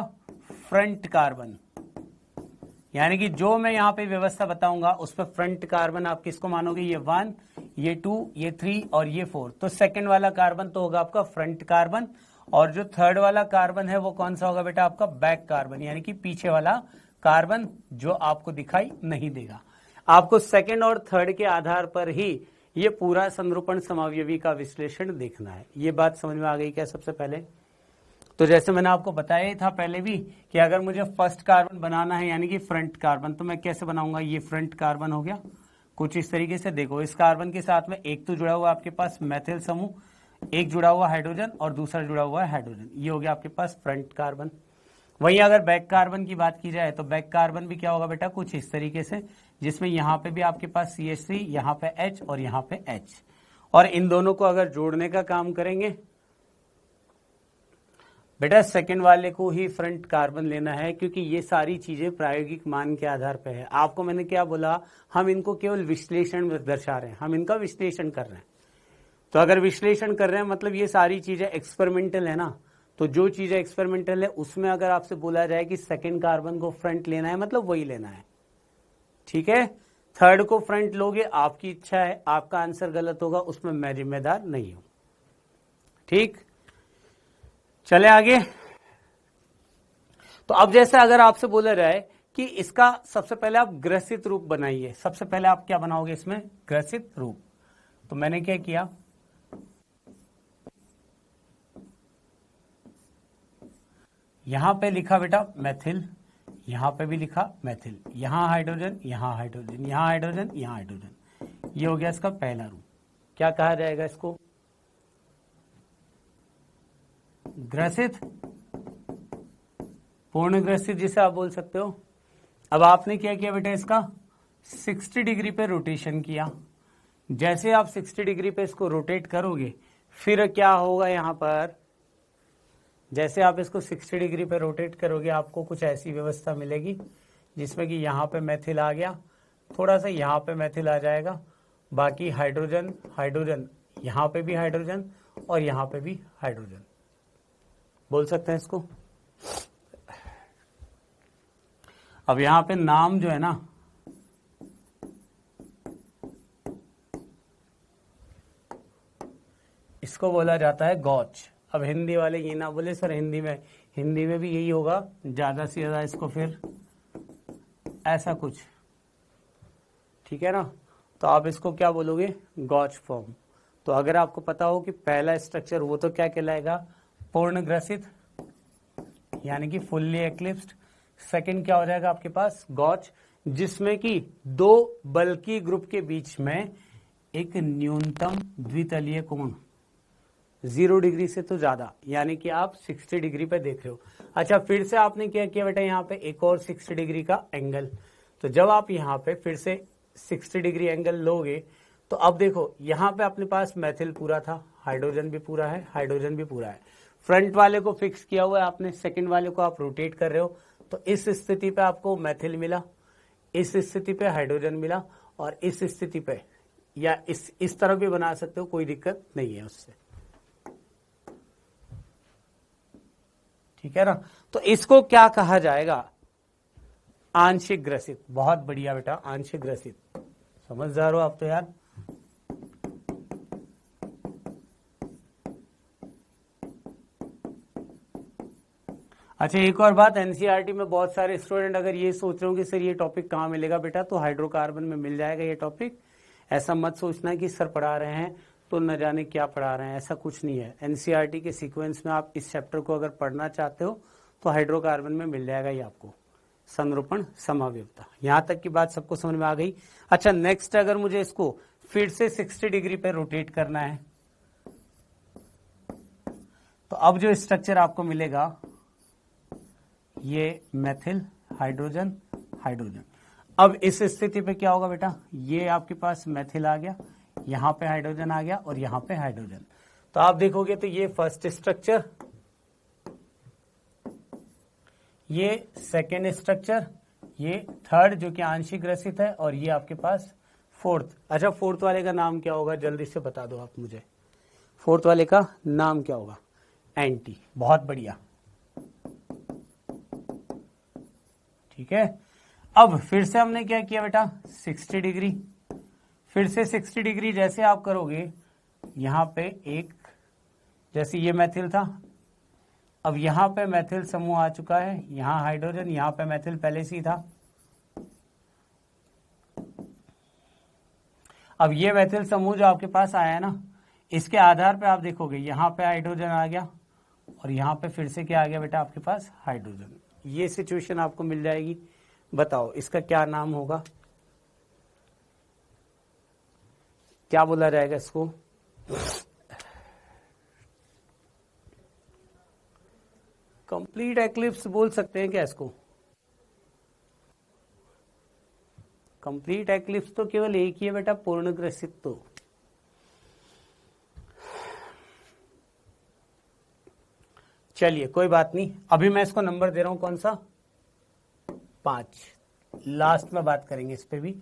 फ्रंट कार्बन, यानी कि जो मैं यहाँ पे व्यवस्था बताऊंगा उस पर फ्रंट कार्बन आप किसको मानोगे? ये 1, ये 2, ये 3 और ये 4। तो सेकंड वाला कार्बन तो होगा आपका फ्रंट कार्बन, और जो थर्ड वाला कार्बन है वो कौन सा होगा बेटा? आपका बैक कार्बन, यानी कि पीछे वाला कार्बन जो आपको दिखाई नहीं देगा। आपको सेकंड और थर्ड के आधार पर ही ये पूरा संरूपण समावयवी का विश्लेषण देखना है। ये बात समझ में आ गई क्या सबसे पहले? तो जैसे मैंने आपको बताया ही था पहले भी कि अगर मुझे फर्स्ट कार्बन बनाना है यानी कि फ्रंट कार्बन, तो मैं कैसे बनाऊंगा? ये फ्रंट कार्बन हो गया कुछ इस तरीके से। देखो इस कार्बन के साथ में एक तो जुड़ा हुआ आपके पास मैथिल समूह, एक जुड़ा हुआ हाइड्रोजन और दूसरा जुड़ा हुआ है हाइड्रोजन। ये हो गया आपके पास फ्रंट कार्बन। वहीं अगर बैक कार्बन की बात की जाए तो बैक कार्बन भी क्या होगा बेटा? कुछ इस तरीके से, जिसमें यहाँ पे भी आपके पास CH3, यहाँ पे H और यहाँ पे H, और इन दोनों को अगर जोड़ने का काम करेंगे बेटा सेकंड वाले को ही फ्रंट कार्बन लेना है, क्योंकि ये सारी चीजें प्रायोगिक मान के आधार पर है। आपको मैंने क्या बोला? हम इनको केवल विश्लेषण में दर्शा रहे हैं, हम इनका विश्लेषण कर रहे हैं। तो अगर विश्लेषण कर रहे हैं मतलब ये सारी चीजें एक्सपेरिमेंटल है ना, तो जो चीजें एक्सपेरिमेंटल है उसमें अगर आपसे बोला जाए कि सेकंड कार्बन को फ्रंट लेना है मतलब वही लेना है, ठीक है। थर्ड को फ्रंट लोगे आपकी इच्छा है, आपका आंसर गलत होगा उसमें मैं जिम्मेदार नहीं हूं, ठीक। चले आगे। तो अब जैसे अगर आपसे बोला जाए कि इसका सबसे पहले आप ग्रसित रूप बनाइए, सबसे पहले आप क्या बनाओगे इसमें? ग्रसित रूप। तो मैंने क्या किया, यहां पे लिखा बेटा मैथिल, यहां पे भी लिखा मैथिल, यहां हाइड्रोजन, यहां हाइड्रोजन, यहां हाइड्रोजन, यहां हाइड्रोजन। ये हो गया इसका पहला रूप। क्या कहा जाएगा इसको? ग्रसित, पूर्ण ग्रसित जिसे आप बोल सकते हो। अब आपने क्या किया बेटा? इसका 60 डिग्री पे रोटेशन किया। जैसे आप 60 डिग्री पे इसको रोटेट करोगे फिर क्या होगा यहां पर? जैसे आप इसको 60 डिग्री पे रोटेट करोगे आपको कुछ ऐसी व्यवस्था मिलेगी जिसमें कि यहां पे मैथिल आ गया, थोड़ा सा यहां पे मैथिल आ जाएगा, बाकी हाइड्रोजन हाइड्रोजन, यहां पे भी हाइड्रोजन और यहां पे भी हाइड्रोजन, बोल सकते हैं इसको। अब यहां पे नाम जो है ना, इसको बोला जाता है गॉच। अब हिंदी वाले ये ना बोले सर हिंदी में भी यही होगा, ज्यादा से ज्यादा इसको फिर ऐसा कुछ, ठीक है ना। तो आप इसको क्या बोलोगे? गॉच फॉर्म। तो अगर आपको पता हो कि पहला स्ट्रक्चर वो तो क्या कहलाएगा? पूर्ण ग्रसित यानी कि फुल्ली एक्लिप्स्ड। सेकंड क्या हो जाएगा आपके पास? गॉच, जिसमें कि दो बल्कि ग्रुप के बीच में एक न्यूनतम द्वितलीय कोण 0 डिग्री से तो ज्यादा, यानी कि आप 60 डिग्री पे देख रहे हो। अच्छा फिर से आपने क्या किया बेटा? यहाँ पे एक और 60 डिग्री का एंगल। तो जब आप यहाँ पे फिर से 60 डिग्री एंगल लोगे तो अब देखो यहाँ पे अपने पास मैथिल पूरा था, हाइड्रोजन भी पूरा है, हाइड्रोजन भी पूरा है। फ्रंट वाले को फिक्स किया हुआ है आपने, सेकंड वाले को आप रोटेट कर रहे हो, तो इस स्थिति पे आपको मैथिल मिला, इस स्थिति पे हाइड्रोजन मिला, और इस स्थिति पे या इस तरफ भी बना सकते हो, कोई दिक्कत नहीं है उससे, ठीक है ना। तो इसको क्या कहा जाएगा? आंशिक ग्रसित। बहुत बढ़िया बेटा, आंशिक ग्रसित। समझदार हो आप तो यार। अच्छा एक और बात, एनसीईआरटी में बहुत सारे स्टूडेंट अगर ये सोच रहे हो कि सर ये टॉपिक कहाँ मिलेगा बेटा, तो हाइड्रोकार्बन में मिल जाएगा ये टॉपिक। ऐसा मत सोचना कि सर पढ़ा रहे हैं तो न जाने क्या पढ़ा रहे हैं, ऐसा कुछ नहीं है। एनसीईआरटी के सीक्वेंस में आप इस चैप्टर को अगर पढ़ना चाहते हो तो हाइड्रोकार्बन में मिल जाएगा ये आपको, संरूपण समावयवता। यहां तक की बात सबको समझ में आ गई। अच्छा नेक्स्ट, अगर मुझे इसको फिर से 60 डिग्री पे रोटेट करना है तो अब जो स्ट्रक्चर आपको मिलेगा ये मैथिल, हाइड्रोजन, हाइड्रोजन। अब इस स्थिति पे क्या होगा बेटा? ये आपके पास मैथिल आ गया, यहां पे हाइड्रोजन आ गया और यहां पे हाइड्रोजन। तो आप देखोगे तो ये फर्स्ट स्ट्रक्चर, ये सेकेंड स्ट्रक्चर, ये थर्ड जो कि आंशिक ग्रसित है, और ये आपके पास फोर्थ। अच्छा फोर्थ वाले का नाम क्या होगा जल्दी से बता दो आप मुझे, फोर्थ वाले का नाम क्या होगा? एंटी। बहुत बढ़िया, ठीक है। अब फिर से हमने क्या किया बेटा? 60 डिग्री। फिर से 60 डिग्री जैसे आप करोगे, यहां पे एक, जैसे ये मैथिल था, अब यहां पे मैथिल समूह आ चुका है, यहां हाइड्रोजन, यहां पे मैथिल पहले से ही था। अब ये मेथिल समूह जो आपके पास आया है ना, इसके आधार पे आप देखोगे यहाँ पे हाइड्रोजन आ गया और यहाँ पे फिर से क्या आ गया बेटा आपके पास हाइड्रोजन। ये सिचुएशन आपको मिल जाएगी। बताओ इसका क्या नाम होगा, क्या बोला जाएगा इसको? कंप्लीट एक्लिप्स बोल सकते हैं क्या इसको? कंप्लीट एक्लिप्स तो केवल एक ही है बेटा, पूर्ण ग्रसित। तो चलिए कोई बात नहीं, अभी मैं इसको नंबर दे रहा हूं कौन सा, 5। लास्ट में बात करेंगे इस पे भी।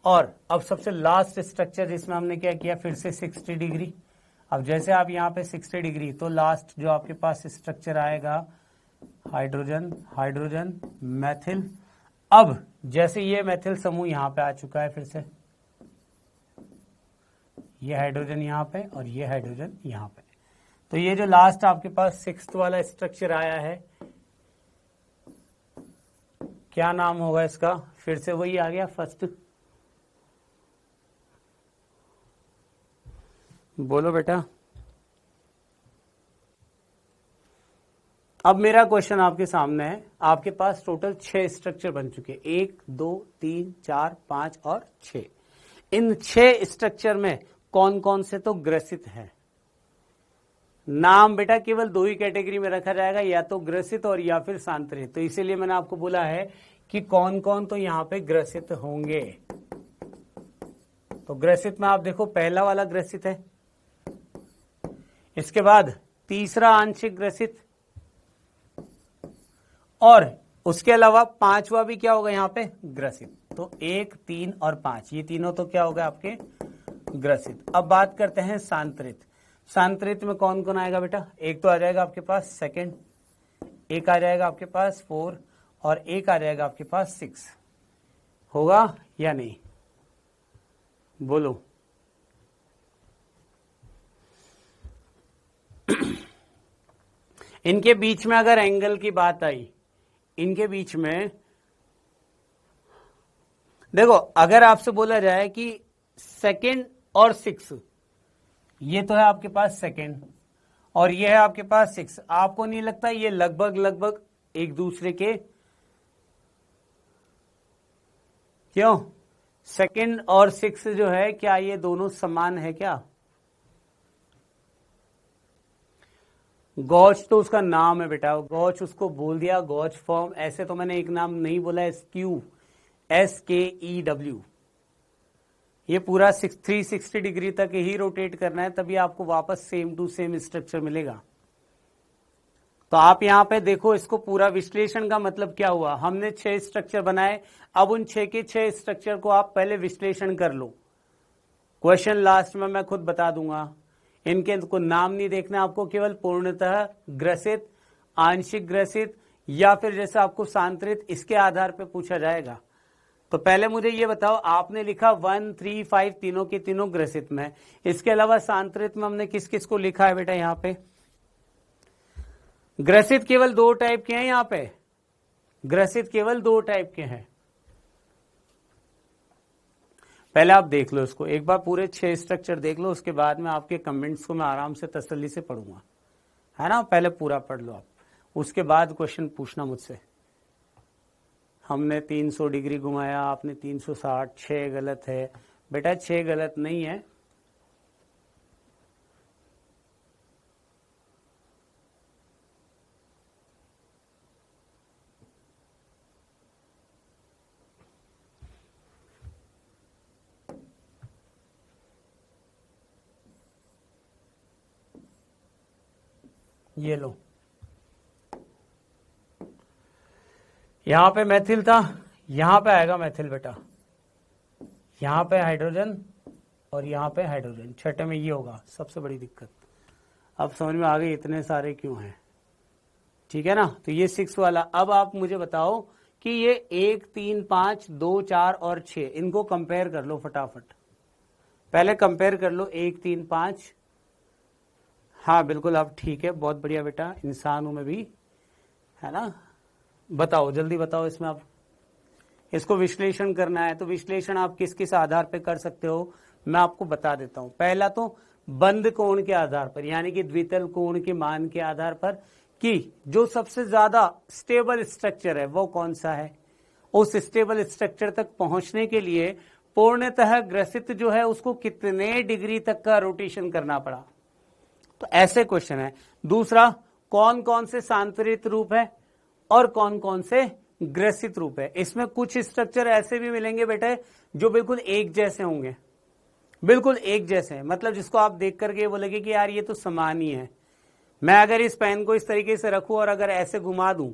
और अब सबसे लास्ट स्ट्रक्चर जिसमें हमने क्या किया, फिर से 60 डिग्री। अब जैसे आप यहाँ पे 60 डिग्री, तो लास्ट जो आपके पास स्ट्रक्चर आएगा हाइड्रोजन, हाइड्रोजन, मैथिल। अब जैसे ये मैथिल समूह यहाँ पे आ चुका है, फिर से ये हाइड्रोजन यहाँ पे और ये हाइड्रोजन यहाँ पे, तो ये जो लास्ट आपके पास 6th वाला स्ट्रक्चर आया है, क्या नाम होगा इसका? फिर से वही आ गया फर्स्ट। बोलो बेटा। अब मेरा क्वेश्चन आपके सामने है, आपके पास टोटल 6 स्ट्रक्चर बन चुके, 1 2 3 4 5 और 6। इन 6 स्ट्रक्चर में कौन कौन से तो ग्रसित हैं। नाम बेटा केवल 2 ही कैटेगरी में रखा जाएगा, या तो ग्रसित और या फिर सांतरित। तो इसीलिए मैंने आपको बोला है कि कौन कौन तो यहां पे ग्रसित होंगे। तो ग्रसित में आप देखो, पहला वाला ग्रसित है, इसके बाद तीसरा आंशिक ग्रसित, और उसके अलावा 5वां भी क्या होगा यहाँ पे ग्रसित। तो 1 3 और 5, ये तीनों तो क्या होगा आपके ग्रसित। अब बात करते हैं सांतरित। सांतरित में कौन कौन आएगा बेटा? एक तो आ जाएगा आपके पास 2nd, एक आ जाएगा आपके पास 4 और एक आ जाएगा आपके पास 6। होगा या नहीं? बोलो। इनके बीच में अगर एंगल की बात आई, इनके बीच में देखो, अगर आपसे बोला जाए कि 2nd और 6, ये तो है आपके पास 2nd और ये है आपके पास 6, आपको नहीं लगता ये लगभग लगभग एक दूसरे के, क्यों? 2nd और 6 जो है, क्या ये दोनों समान है क्या? गॉच तो उसका नाम है बेटा, गॉच उसको बोल दिया, गॉच फॉर्म। ऐसे तो मैंने एक नाम नहीं बोला, SQ, SKEW। ये पूरा 360 डिग्री तक ही रोटेट करना है, तभी आपको वापस सेम टू सेम स्ट्रक्चर मिलेगा। तो आप यहां पे देखो, इसको पूरा विश्लेषण का मतलब क्या हुआ, हमने 6 स्ट्रक्चर बनाए, अब उन 6 के 6 स्ट्रक्चर को आप पहले विश्लेषण कर लो। क्वेश्चन लास्ट में मैं खुद बता दूंगा, इनके को नाम नहीं देखना आपको, केवल पूर्णतः ग्रसित, आंशिक ग्रसित या फिर जैसे आपको सांतरित, इसके आधार पर पूछा जाएगा। तो पहले मुझे ये बताओ, आपने लिखा 1 3 5 तीनों के तीनों ग्रसित में, इसके अलावा सांतरित में हमने किस किस को लिखा है बेटा? यहां पे ग्रसित केवल 2 टाइप के हैं, यहां पे ग्रसित केवल 2 टाइप के हैं। पहले आप देख लो इसको एक बार, पूरे 6 स्ट्रक्चर देख लो, उसके बाद में आपके कमेंट्स को मैं आराम से तसल्ली से पढ़ूंगा, है ना? पहले पूरा पढ़ लो आप, उसके बाद क्वेश्चन पूछना मुझसे। हमने 300 डिग्री घुमाया, आपने 360, 6 गलत है बेटा, 6 गलत नहीं है। ये लो, यहां पे मैथिल था, यहां पे आएगा मैथिल बेटा, यहां पे हाइड्रोजन और यहां पे हाइड्रोजन, छठे में ये होगा सबसे बड़ी दिक्कत। अब समझ में आ गई इतने सारे क्यों हैं, ठीक है ना? तो ये 6 वाला। अब आप मुझे बताओ कि ये 1 3 5 2 4 और 6, इनको कंपेयर कर लो फटाफट। पहले कंपेयर कर लो 1 3 5। हाँ बिल्कुल, आप ठीक है, बहुत बढ़िया बेटा, इंसान हूं मैं भी, है ना? बताओ जल्दी बताओ, इसमें आप इसको विश्लेषण करना है, तो विश्लेषण आप किस किस आधार पे कर सकते हो? मैं आपको बता देता हूं। पहला तो बंद कोण के आधार पर, यानी कि द्वितल कोण के मान के आधार पर कि जो सबसे ज्यादा स्टेबल स्ट्रक्चर है वो कौन सा है। उस स्टेबल स्ट्रक्चर तक पहुंचने के लिए पूर्णतः ग्रसित जो है उसको कितने डिग्री तक का रोटेशन करना पड़ा, तो ऐसे क्वेश्चन है। दूसरा, कौन कौन से सांतरित रूप है और कौन कौन से ग्रसित रूप है। इसमें कुछ स्ट्रक्चर ऐसे भी मिलेंगे बेटे जो बिल्कुल एक जैसे होंगे, बिल्कुल एक जैसे हैं, मतलब जिसको आप देख करके बोलेंगे कि यार ये तो समान ही है। मैं अगर इस पेन को इस तरीके से रखूं और अगर ऐसे घुमा दूं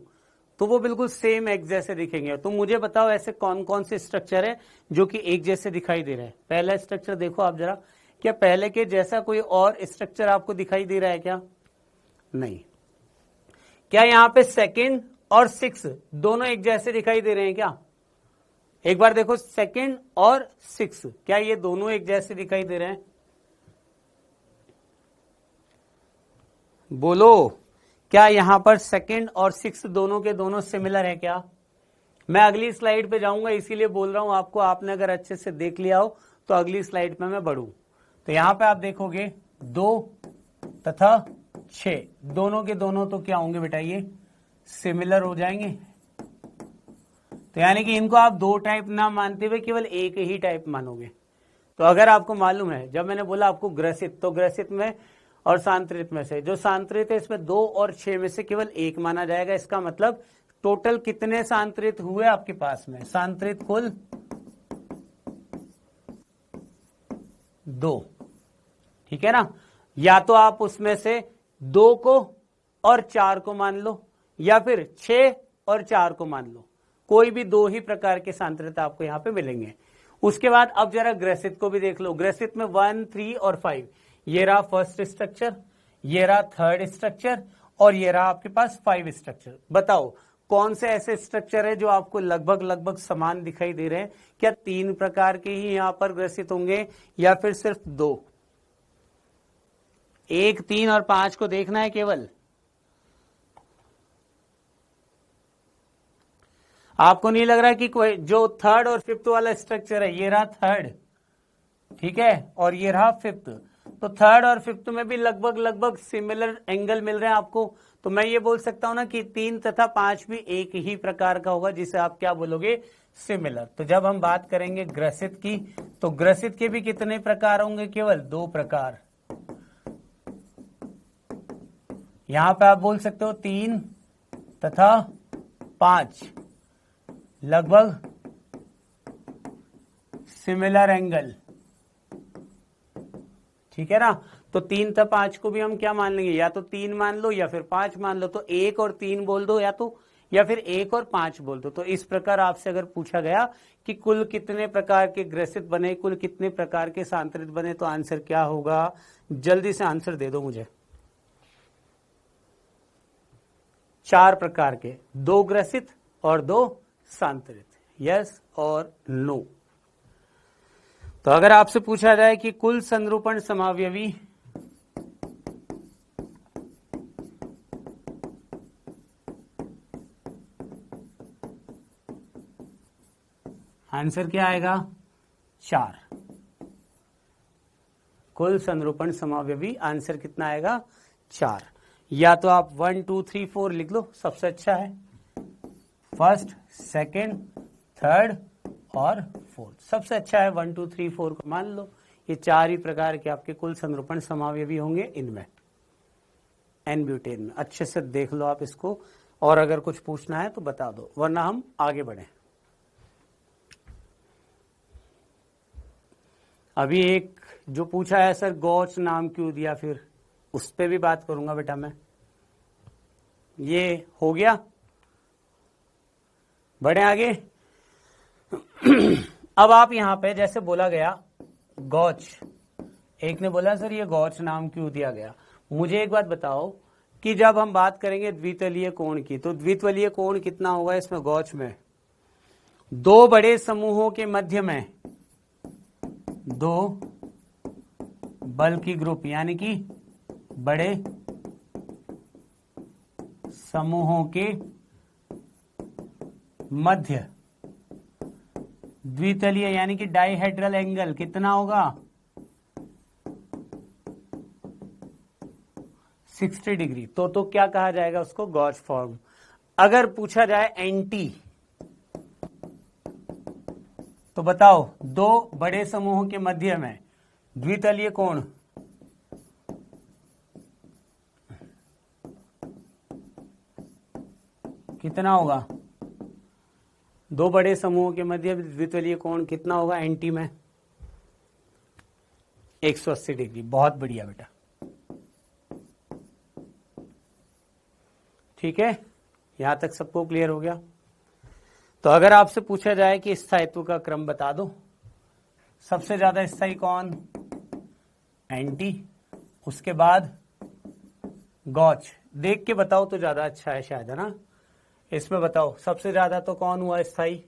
तो वो बिल्कुल सेम एक जैसे दिखेंगे। तो मुझे बताओ ऐसे कौन कौन से स्ट्रक्चर है जो कि एक जैसे दिखाई दे रहे हैं। पहला स्ट्रक्चर देखो आप जरा, क्या पहले के जैसा कोई और स्ट्रक्चर आपको दिखाई दे रहा है क्या? नहीं। क्या यहां पे सेकंड और 6 दोनों एक जैसे दिखाई दे रहे हैं क्या? एक बार देखो, सेकंड और 6 क्या ये दोनों एक जैसे दिखाई दे रहे हैं? बोलो, क्या यहां पर सेकंड और 6 दोनों के दोनों सिमिलर है क्या? मैं अगली स्लाइड पे जाऊंगा, इसीलिए बोल रहा हूं आपको। आपने अगर अच्छे से देख लिया हो तो अगली स्लाइड पे मैं बढ़ूं। तो यहां पे आप देखोगे 2 तथा 6 दोनों के दोनों तो क्या होंगे बेटा, ये सिमिलर हो जाएंगे। तो यानी कि इनको आप दो टाइप ना मानते हुए केवल एक ही टाइप मानोगे। तो अगर आपको मालूम है, जब मैंने बोला आपको ग्रसित, तो ग्रसित में और सांतरित में से जो सांतरित है इसमें 2 और 6 में से केवल एक माना जाएगा। इसका मतलब टोटल कितने सांतरित हुए आपके पास में? सांतरित कुल 2, ठीक है ना। या तो आप उसमें से 2 को और 4 को मान लो, या फिर 6 और 4 को मान लो। कोई भी 2 ही प्रकार के सांतरित आपको यहां पे मिलेंगे। उसके बाद अब जरा ग्रसित को भी देख लो। ग्रसित में 1, 3 और 5, ये रहा फर्स्ट स्ट्रक्चर, ये रहा थर्ड स्ट्रक्चर और ये रहा आपके पास 5 स्ट्रक्चर। बताओ कौन से ऐसे स्ट्रक्चर है जो आपको लगभग लगभग समान दिखाई दे रहे हैं? क्या 3 प्रकार के ही यहां पर ग्रसित होंगे या फिर सिर्फ 2? 1, 3 और 5 को देखना है केवल। आपको नहीं लग रहा कि कोई जो थर्ड और फिफ्थ वाला स्ट्रक्चर है, ये रहा थर्ड, ठीक है, और ये रहा फिफ्थ। तो थर्ड और फिफ्थ में भी लगभग लगभग सिमिलर एंगल मिल रहे हैं आपको। तो मैं ये बोल सकता हूं ना कि 3 तथा 5 भी एक ही प्रकार का होगा, जिसे आप क्या बोलोगे? सिमिलर। तो जब हम बात करेंगे ग्रसित की, तो ग्रसित के भी कितने प्रकार होंगे? केवल 2 प्रकार। यहां पे आप बोल सकते हो 3 तथा 5 लगभग सिमिलर एंगल, ठीक है ना। तो 3 तथा 5 को भी हम क्या मान लेंगे? या तो 3 मान लो या फिर 5 मान लो। तो 1 और 3 बोल दो, या फिर 1 और 5 बोल दो। तो इस प्रकार आपसे अगर पूछा गया कि कुल कितने प्रकार के ग्रसित बने, कुल कितने प्रकार के सांतरित बने, तो आंसर क्या होगा? जल्दी से आंसर दे दो मुझे। 4 प्रकार के, 2 ग्रसित और 2 सांतरित। यस और नो। तो अगर आपसे पूछा जाए कि कुल संरूपण समावयवी आंसर क्या आएगा? 4। कुल संरूपण समावयवी आंसर कितना आएगा? 4। या तो आप 1, 2, 3, 4 लिख लो, सबसे अच्छा है। फर्स्ट, सेकंड, थर्ड और फोर्थ, सबसे अच्छा है 1, 2, 3, 4 को मान लो। ये 4 ही प्रकार के आपके कुल संरूपण समावयवी होंगे इनमें, एन ब्यूटेन में। अच्छे से देख लो आप इसको, और अगर कुछ पूछना है तो बता दो, वरना हम आगे बढ़े। अभी एक जो पूछा है सर गॉच नाम क्यों दिया, फिर उस पे भी बात करूंगा बेटा मैं। ये हो गया, बढ़े आगे। अब आप यहां पे जैसे बोला गया गॉच, एक ने बोला सर ये गॉच नाम क्यों दिया गया। मुझे एक बात बताओ कि जब हम बात करेंगे द्वितलीय कोण की, तो द्वितलीय कोण कितना होगा इसमें गॉच में? 2 बड़े समूहों के मध्य में 2 बल्कि ग्रुप, यानी कि बड़े समूहों के मध्य द्वितलीय यानी कि डाइहेड्रल एंगल कितना होगा? 60 डिग्री, तो क्या कहा जाएगा उसको? गॉच फॉर्म। अगर पूछा जाए एंटी, तो बताओ दो बड़े समूहों के मध्य में द्वितलीय कोण कितना होगा? दो बड़े समूहों के मध्य द्वितलीय कोण कितना होगा एंटी में? 180 डिग्री। बहुत बढ़िया बेटा, ठीक है, यहां तक सबको क्लियर हो गया। तो अगर आपसे पूछा जाए कि स्थायित्व का क्रम बता दो, सबसे ज्यादा स्थायी कौन? एंटी, उसके बाद गॉच। देख के बताओ तो ज्यादा अच्छा है शायद, है ना? इसमें बताओ सबसे ज्यादा तो कौन हुआ स्थायी?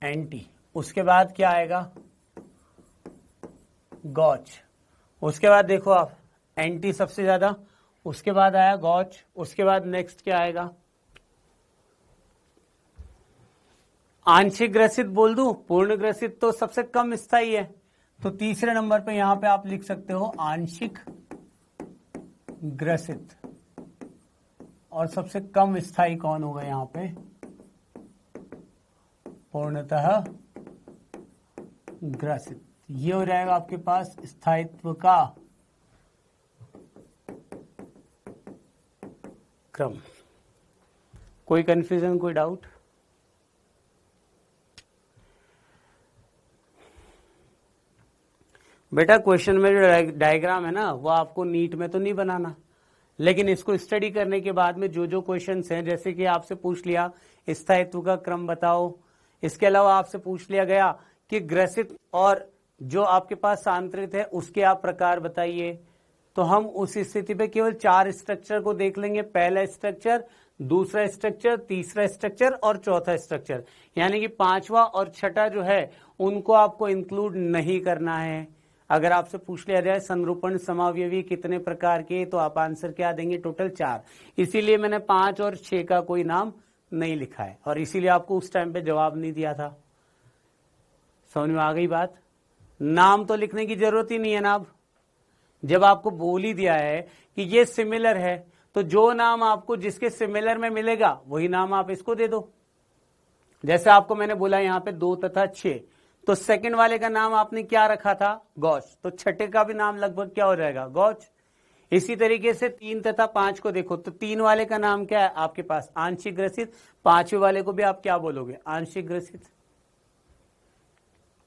एंटी। उसके बाद क्या आएगा? गॉच। उसके बाद देखो आप, एंटी सबसे ज्यादा, उसके बाद आया गॉच, उसके बाद नेक्स्ट क्या आएगा? आंशिक ग्रसित बोल दूं? पूर्ण ग्रसित तो सबसे कम स्थायी है, तो तीसरे नंबर पे यहां पे आप लिख सकते हो आंशिक ग्रसित। और सबसे कम स्थायी कौन होगा यहां पे? पूर्णतः ग्रसित। ये हो जाएगा आपके पास स्थायित्व का क्रम। कोई कंफ्यूजन, कोई डाउट? बेटा क्वेश्चन में जो डायग्राम है ना, वो आपको नीट में तो नहीं बनाना, लेकिन इसको स्टडी करने के बाद में जो जो क्वेश्चंस हैं, जैसे कि आपसे पूछ लिया स्थायित्व का क्रम बताओ, इसके अलावा आपसे पूछ लिया गया कि ग्रसित और जो आपके पास सांतरित है उसके आप प्रकार बताइए, तो हम उस स्थिति पे केवल 4 स्ट्रक्चर को देख लेंगे। पहला स्ट्रक्चर, दूसरा स्ट्रक्चर, तीसरा स्ट्रक्चर और चौथा स्ट्रक्चर, यानी कि पांचवा और छठा जो है उनको आपको इंक्लूड नहीं करना है। अगर आपसे पूछ लिया जाए संरूपण समावयवी कितने प्रकार के, तो आप आंसर क्या देंगे? टोटल 4। इसीलिए मैंने 5 और 6 का कोई नाम नहीं लिखा है, और इसीलिए आपको उस टाइम पे जवाब नहीं दिया था। समझ में आ गई बात? नाम तो लिखने की जरूरत ही नहीं है ना। अब जब आपको बोल ही दिया है कि ये सिमिलर है, तो जो नाम आपको जिसके सिमिलर में मिलेगा वही नाम आप इसको दे दो। जैसे आपको मैंने बोला यहाँ पे 2 तथा 6, तो सेकंड वाले का नाम आपने क्या रखा था? गॉच। तो छठे का भी नाम लगभग क्या हो जाएगा? गॉच। इसी तरीके से 3 तथा 5 को देखो, तो 3 वाले का नाम क्या है आपके पास? आंशिक ग्रसित। 5वें वाले को भी आप क्या बोलोगे? आंशिक ग्रसित।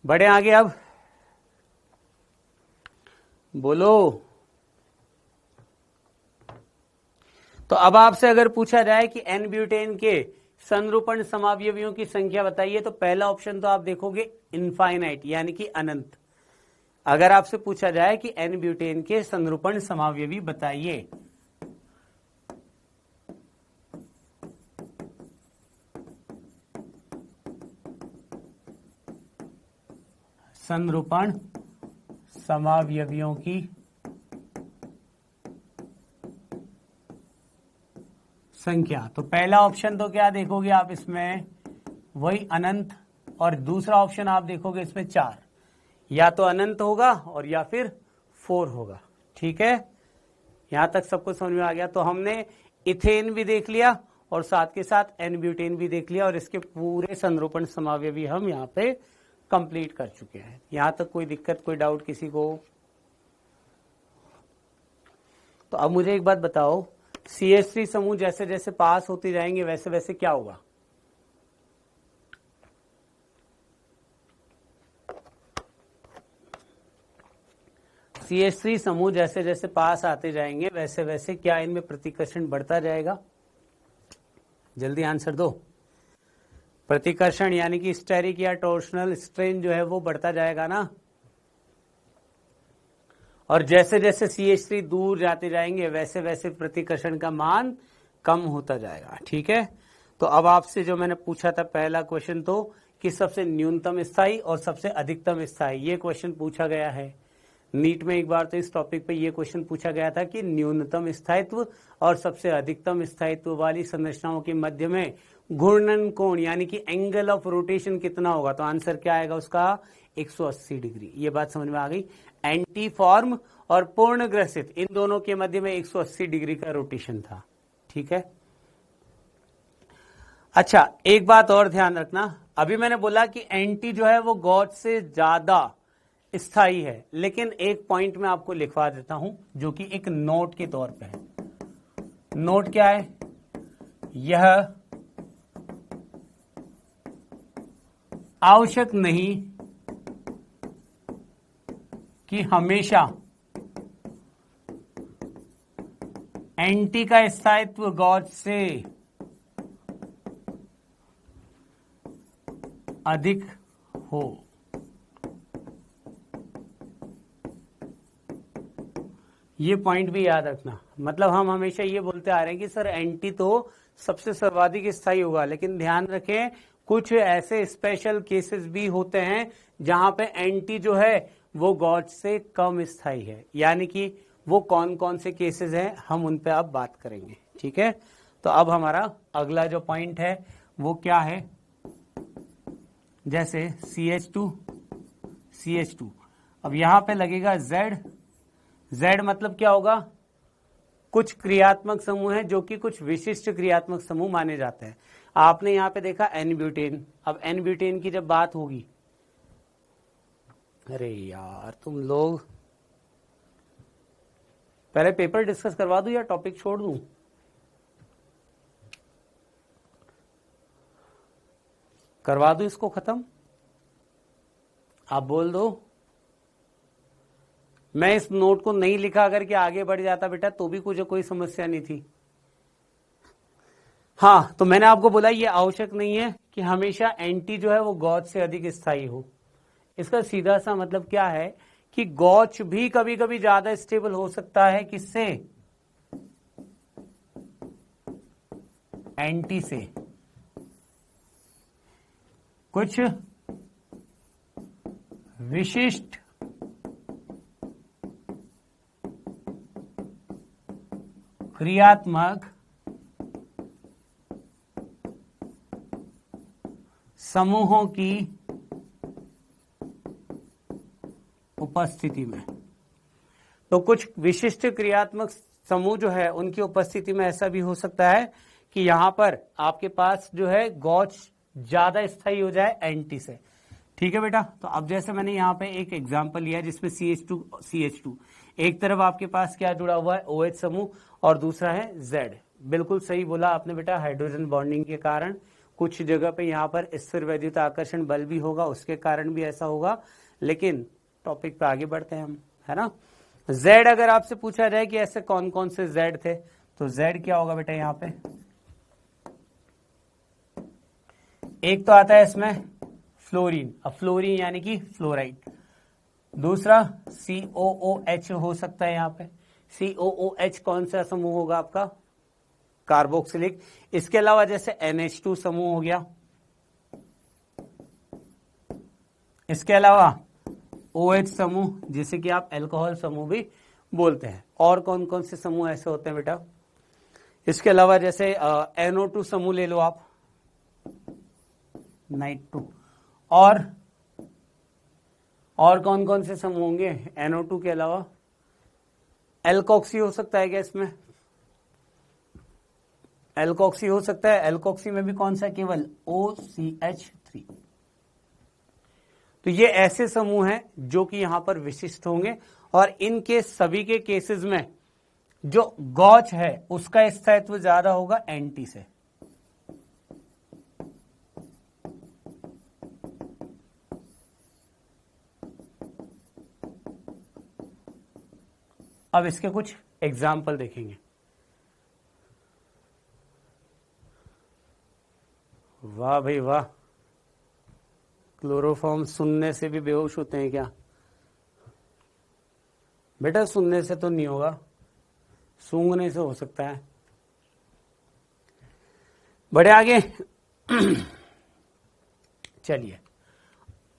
बढ़े आगे, अब बोलो। तो अब आपसे अगर पूछा जाए कि एन ब्यूटेन के संरूपण समावयवियों की संख्या बताइए, तो पहला ऑप्शन तो आप देखोगे इनफाइनाइट, यानी कि अनंत। अगर आपसे पूछा जाए कि एन ब्यूटेन के संरूपण समावयवी बताइए, संरूपण समावयवियों की संख्या, तो पहला ऑप्शन तो क्या देखोगे आप इसमें? वही अनंत। और दूसरा ऑप्शन आप देखोगे इसमें 4, या तो अनंत होगा और या फिर 4 होगा। ठीक है, यहां तक सबको समझ में आ गया? तो हमने इथेन भी देख लिया और साथ के साथ एन ब्यूटेन भी देख लिया, और इसके पूरे संरूपण समावयवी हम यहाँ पे कंप्लीट कर चुके हैं। यहां तक कोई दिक्कत, कोई डाउट किसी को? तो अब मुझे एक बात बताओ, CH3 समूह जैसे जैसे पास होते जाएंगे वैसे वैसे क्या होगा? CH3 समूह जैसे जैसे पास आते जाएंगे वैसे वैसे क्या इनमें प्रतिकर्षण बढ़ता जाएगा? जल्दी आंसर दो। प्रतिकर्षण यानी कि स्टेरिक या टॉर्शनल स्ट्रेन जो है वो बढ़ता जाएगा ना। और जैसे जैसे CH3 दूर जाते जाएंगे वैसे वैसे प्रतिकर्षण का मान कम होता जाएगा। ठीक है, तो अब आपसे जो मैंने पूछा था पहला क्वेश्चन, तो कि सबसे न्यूनतम स्थायी और सबसे अधिकतम स्थायी, ये क्वेश्चन पूछा गया है नीट में। एक बार तो इस टॉपिक पे ये क्वेश्चन पूछा गया था कि न्यूनतम स्थायित्व और सबसे अधिकतम स्थायित्व वाली संरचनाओं के मध्य में घूर्णन कोण यानी कि एंगल ऑफ रोटेशन कितना होगा? तो आंसर क्या आएगा उसका? 180 डिग्री। ये बात समझ में आ गई। एंटी फॉर्म और पूर्ण ग्रसित इन दोनों के मध्य में 180 डिग्री का रोटेशन था। ठीक है। अच्छा, एक बात और ध्यान रखना, अभी मैंने बोला कि एंटी जो है वो गॉड से ज्यादा स्थायी है, लेकिन एक पॉइंट में आपको लिखवा देता हूं जो कि एक नोट के तौर पे है। नोट क्या है? यह आवश्यक नहीं कि हमेशा एंटी का स्थायित्व गॉड से अधिक हो। ये पॉइंट भी याद रखना। मतलब हम हमेशा ये बोलते आ रहे हैं कि सर एंटी तो सबसे सर्वाधिक स्थायी होगा, लेकिन ध्यान रखें कुछ ऐसे स्पेशल केसेस भी होते हैं जहां पे एंटी जो है वो गॉड से कम स्थायी है। यानी कि वो कौन कौन से केसेस हैं हम उन पे अब बात करेंगे। ठीक है। तो अब हमारा अगला जो पॉइंट है वो क्या है? जैसे CH2 CH2, अब यहां पे लगेगा Z। Z मतलब क्या होगा? कुछ क्रियात्मक समूह है जो कि कुछ विशिष्ट क्रियात्मक समूह माने जाते हैं। आपने यहां पे देखा N-ब्यूटेन। अब N-ब्यूटेन की जब बात होगी, अरे यार तुम लोग, पहले पेपर डिस्कस करवा दूं या टॉपिक छोड़ दूं? करवा दूं इसको खत्म? आप बोल दो। मैं इस नोट को नहीं लिखा करके आगे बढ़ जाता बेटा तो भी कुछ कोई समस्या नहीं थी। हाँ, तो मैंने आपको बोला ये आवश्यक नहीं है कि हमेशा एंटी जो है वो गॉच से अधिक स्थायी हो। इसका सीधा सा मतलब क्या है कि गॉच भी कभी कभी ज्यादा स्टेबल हो सकता है। किससे? एंटी से। कुछ विशिष्ट क्रियात्मक समूहों की उपस्थिति में। तो कुछ विशिष्ट क्रियात्मक समूह जो है उनकी उपस्थिति में ऐसा भी हो सकता है कि यहां पर आपके पास जो है गॉच ज्यादा स्थायी हो जाए एंटी से। ठीक है बेटा। तो अब जैसे मैंने यहाँ पे एक एग्जांपल लिया जिसमें CH2 एक तरफ आपके पास क्या जुड़ा हुआ है? OH समूह और दूसरा है Z। बिल्कुल सही बोला आपने बेटा, हाइड्रोजन बॉन्डिंग के कारण कुछ जगह पे यहाँ पर स्थिर वैद्युत आकर्षण बल भी होगा, उसके कारण भी ऐसा होगा। लेकिन टॉपिक पे आगे बढ़ते हैं हम, है ना। Z अगर आपसे पूछा जाए कि ऐसे कौन कौन से Z थे, तो Z क्या होगा बेटा? यहाँ पे एक तो आता है इसमें फ्लोरीन। अब फ्लोरीन यानी कि फ्लोराइड। दूसरा COOH हो सकता है यहाँ पे। COOH कौन सा समूह होगा आपका? कार्बोक्सिलिक। इसके अलावा जैसे NH2 समूह हो गया। इसके अलावा OH समूह जिसे कि आप अल्कोहल समूह भी बोलते हैं। और कौन कौन से समूह ऐसे होते हैं बेटा? इसके अलावा जैसे NO2 समूह ले लो आप, नाइट 2। और कौन कौन से समूह होंगे NO2 के अलावा? एल्कोक्सी हो सकता है क्या इसमें? एल्कोक्सी हो सकता है। एल्कोक्सी में भी कौन सा? केवल OCH3। तो ये ऐसे समूह हैं जो कि यहां पर विशिष्ट होंगे और इनके सभी के केसेस में जो गॉच है उसका स्थायित्व ज्यादा होगा एंटी से। अब इसके कुछ एग्जाम्पल देखेंगे। वाह भाई वाह, क्लोरोफॉर्म सुनने से भी बेहोश होते हैं क्या? बेटा सुनने से तो नहीं होगा, सूंघने से हो सकता है। बढ़े आगे। चलिए,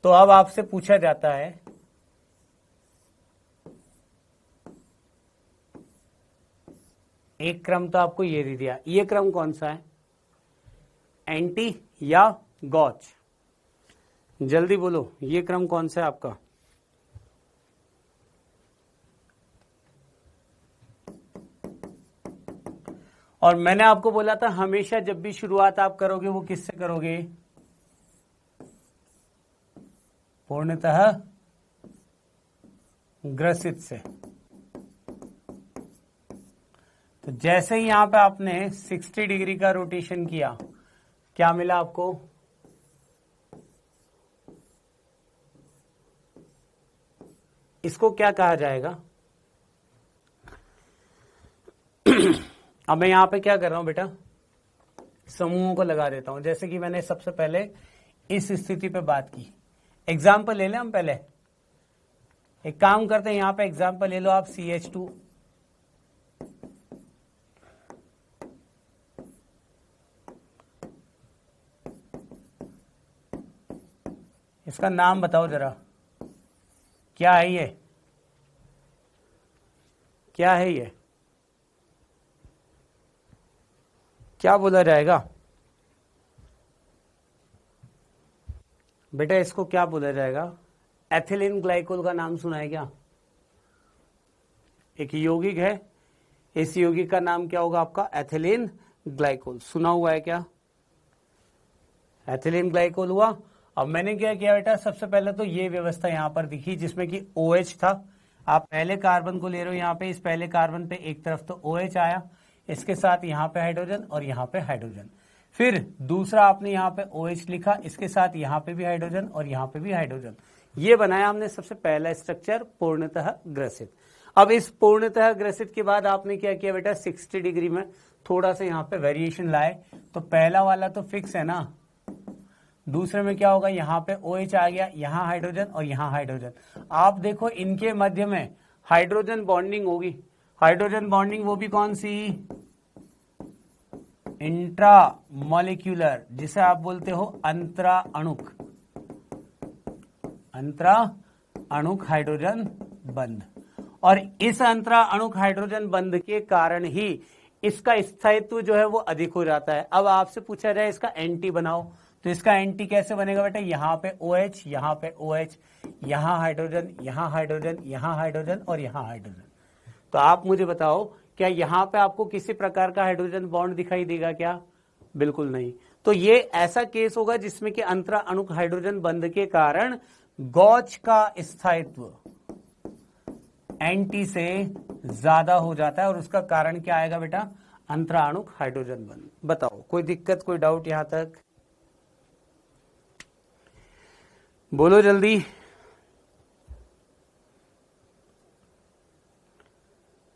तो अब आपसे पूछा जाता है एक क्रम तो आपको ये दे दिया, ये क्रम कौन सा है? एंटी या गॉच? जल्दी बोलो, ये क्रम कौन सा है आपका? और मैंने आपको बोला था हमेशा जब भी शुरुआत आप करोगे वो किससे करोगे? पूर्णतः ग्रसित से। तो जैसे ही यहां पे आपने 60 डिग्री का रोटेशन किया, क्या मिला आपको? इसको क्या कहा जाएगा? अब मैं यहां पे क्या कर रहा हूं बेटा, समूहों को लगा देता हूं। जैसे कि मैंने सबसे पहले इस स्थिति पे बात की, एग्जाम्पल ले लें हम। पहले एक काम करते हैं, यहां पे एग्जाम्पल ले लो आप CH2, इसका नाम बताओ जरा, क्या है ये? क्या है ये? क्या बोला जाएगा बेटा? इसको क्या बोला जाएगा? एथिलीन ग्लाइकोल का नाम सुना है क्या? एक यौगिक है, इस यौगिक का नाम क्या होगा आपका? Ethylene glycol. सुना हुआ है क्या? एथिलीन ग्लाइकोल हुआ। अब मैंने क्या किया बेटा, सबसे पहले तो ये व्यवस्था यहां पर दिखी जिसमें कि OH था। आप पहले कार्बन को ले रहे हो यहां पे, इस पहले कार्बन पे एक तरफ तो OH आया, इसके साथ यहां पे हाइड्रोजन और यहां पे हाइड्रोजन। फिर दूसरा आपने यहां पे OH लिखा, इसके साथ यहां पे भी हाइड्रोजन और यहां पे भी हाइड्रोजन। ये बनाया हमने सबसे पहला स्ट्रक्चर, पूर्णतः ग्रसित। अब इस पूर्णतः ग्रसित के बाद आपने क्या किया बेटा, 60 डिग्री में थोड़ा सा यहां पे वेरिएशन लाए। तो पहला वाला तो फिक्स है ना, दूसरे में क्या होगा, यहां पे OH आ गया, यहां हाइड्रोजन और यहां हाइड्रोजन। आप देखो इनके मध्य में हाइड्रोजन बॉन्डिंग होगी। हाइड्रोजन बॉन्डिंग वो भी कौन सी? इंट्रा मॉलिक्यूलर, जिसे आप बोलते हो अंतरा अणुक। अंतरा अणुक हाइड्रोजन बंध। और इस अंतरा अणुक हाइड्रोजन बंध के कारण ही इसका स्थायित्व जो है वो अधिक हो जाता है। अब आपसे पूछा जाए इसका एंटी बनाओ, तो इसका एंटी कैसे बनेगा बेटा? यहां पे OH, यहां पे OH, यहां हाइड्रोजन, यहां हाइड्रोजन, यहां हाइड्रोजन और यहां हाइड्रोजन। तो आप मुझे बताओ, क्या यहां पे आपको किसी प्रकार का हाइड्रोजन बॉन्ड दिखाई देगा क्या? बिल्कुल नहीं। तो ये ऐसा केस होगा जिसमें कि अंतरा अणुक हाइड्रोजन बंध के कारण गॉच का स्थायित्व एंटी से ज्यादा हो जाता है, और उसका कारण क्या आएगा बेटा? अंतरा अणुक हाइड्रोजन बंध। बताओ, कोई दिक्कत, कोई डाउट यहां तक? बोलो जल्दी।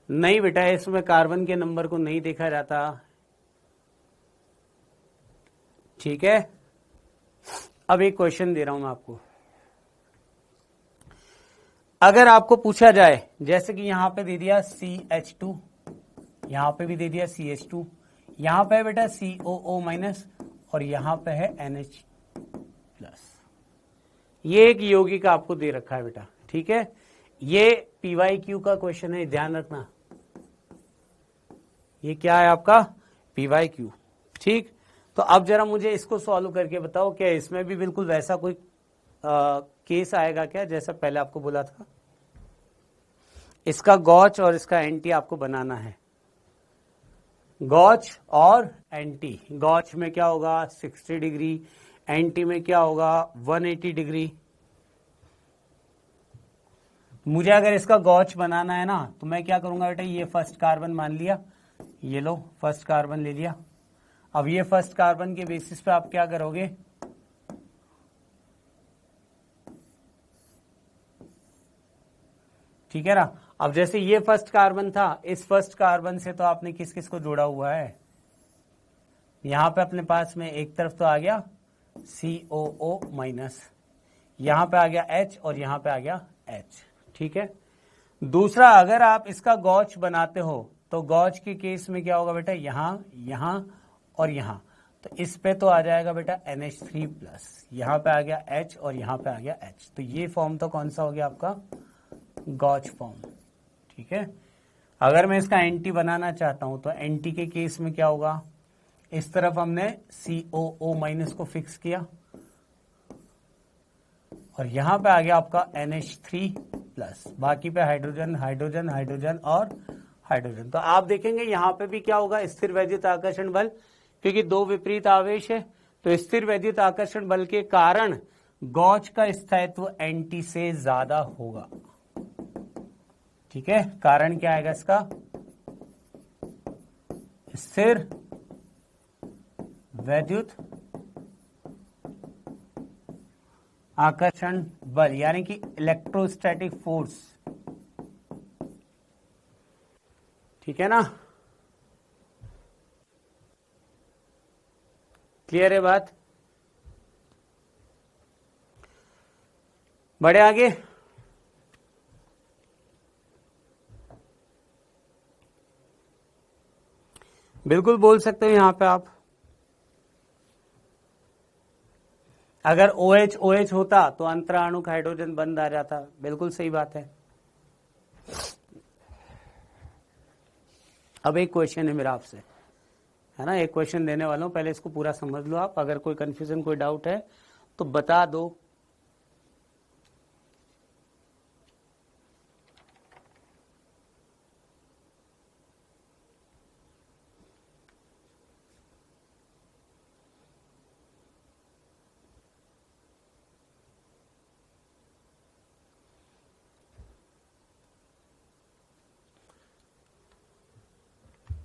नहीं बेटा, इसमें कार्बन के नंबर को नहीं देखा जाता। ठीक है, अब एक क्वेश्चन दे रहा हूं मैं आपको। अगर आपको पूछा जाए, जैसे कि यहां पे दे दिया CH2, यहां पे भी दे दिया CH2, यहां पे है बेटा COO- और यहां पे है NH+। ये एक यौगिक आपको दे रखा है बेटा, ठीक है। ये PYQ का क्वेश्चन है, ध्यान रखना। ये क्या है आपका? PYQ। ठीक, तो अब जरा मुझे इसको सॉल्व करके बताओ, क्या इसमें भी बिल्कुल वैसा कोई केस आएगा क्या जैसा पहले आपको बोला था? इसका गॉच और इसका एंटी आपको बनाना है। गॉच और एंटी, गॉच में क्या होगा 60 डिग्री, एंटी में क्या होगा 180 डिग्री। मुझे अगर इसका गॉच बनाना है ना, तो मैं क्या करूंगा बेटा, ये फर्स्ट कार्बन मान लिया, ये लो फर्स्ट कार्बन ले लिया। अब ये फर्स्ट कार्बन के बेसिस पे आप क्या करोगे, ठीक है ना। अब जैसे ये फर्स्ट कार्बन था, इस फर्स्ट कार्बन से तो आपने किस किस को जोड़ा हुआ है, यहां पे अपने पास में एक तरफ तो आ गया COO-, यहां पे आ गया H और यहां पे आ गया H, ठीक है। दूसरा, अगर आप इसका गॉच बनाते हो तो गॉच के केस में क्या होगा बेटा, यहां, यहां और यहां, तो इस पे तो आ जाएगा बेटा NH3+, यहां पे आ गया H और यहां पे आ गया H, तो ये फॉर्म तो कौन सा हो गया आपका, गॉच फॉर्म, ठीक है। अगर मैं इसका एंटी बनाना चाहता हूं तो एंटी के केस में क्या होगा, इस तरफ हमने COO- को फिक्स किया, और यहां पे आ गया आपका NH3 प्लस, बाकी पे हाइड्रोजन हाइड्रोजन हाइड्रोजन और हाइड्रोजन। तो आप देखेंगे यहां पे भी क्या होगा, स्थिर वैद्युत आकर्षण बल, क्योंकि दो विपरीत आवेश है तो स्थिर वैद्युत आकर्षण बल के कारण गॉस का स्थायित्व एंटी से ज्यादा होगा। ठीक है, कारण क्या आएगा इसका, स्थिर वैद्युत आकर्षण बल यानी कि इलेक्ट्रोस्टैटिक फोर्स। ठीक है ना, क्लियर है बात। बढ़े आगे। बिल्कुल बोल सकते हो यहां पे आप। अगर OH OH होता तो अंतराणुक हाइड्रोजन बंद आ जाता, बिल्कुल सही बात है। अब एक क्वेश्चन है मेरा आपसे, है ना, एक क्वेश्चन देने वाला हूं, पहले इसको पूरा समझ लो आप। अगर कोई कंफ्यूजन कोई डाउट है तो बता दो।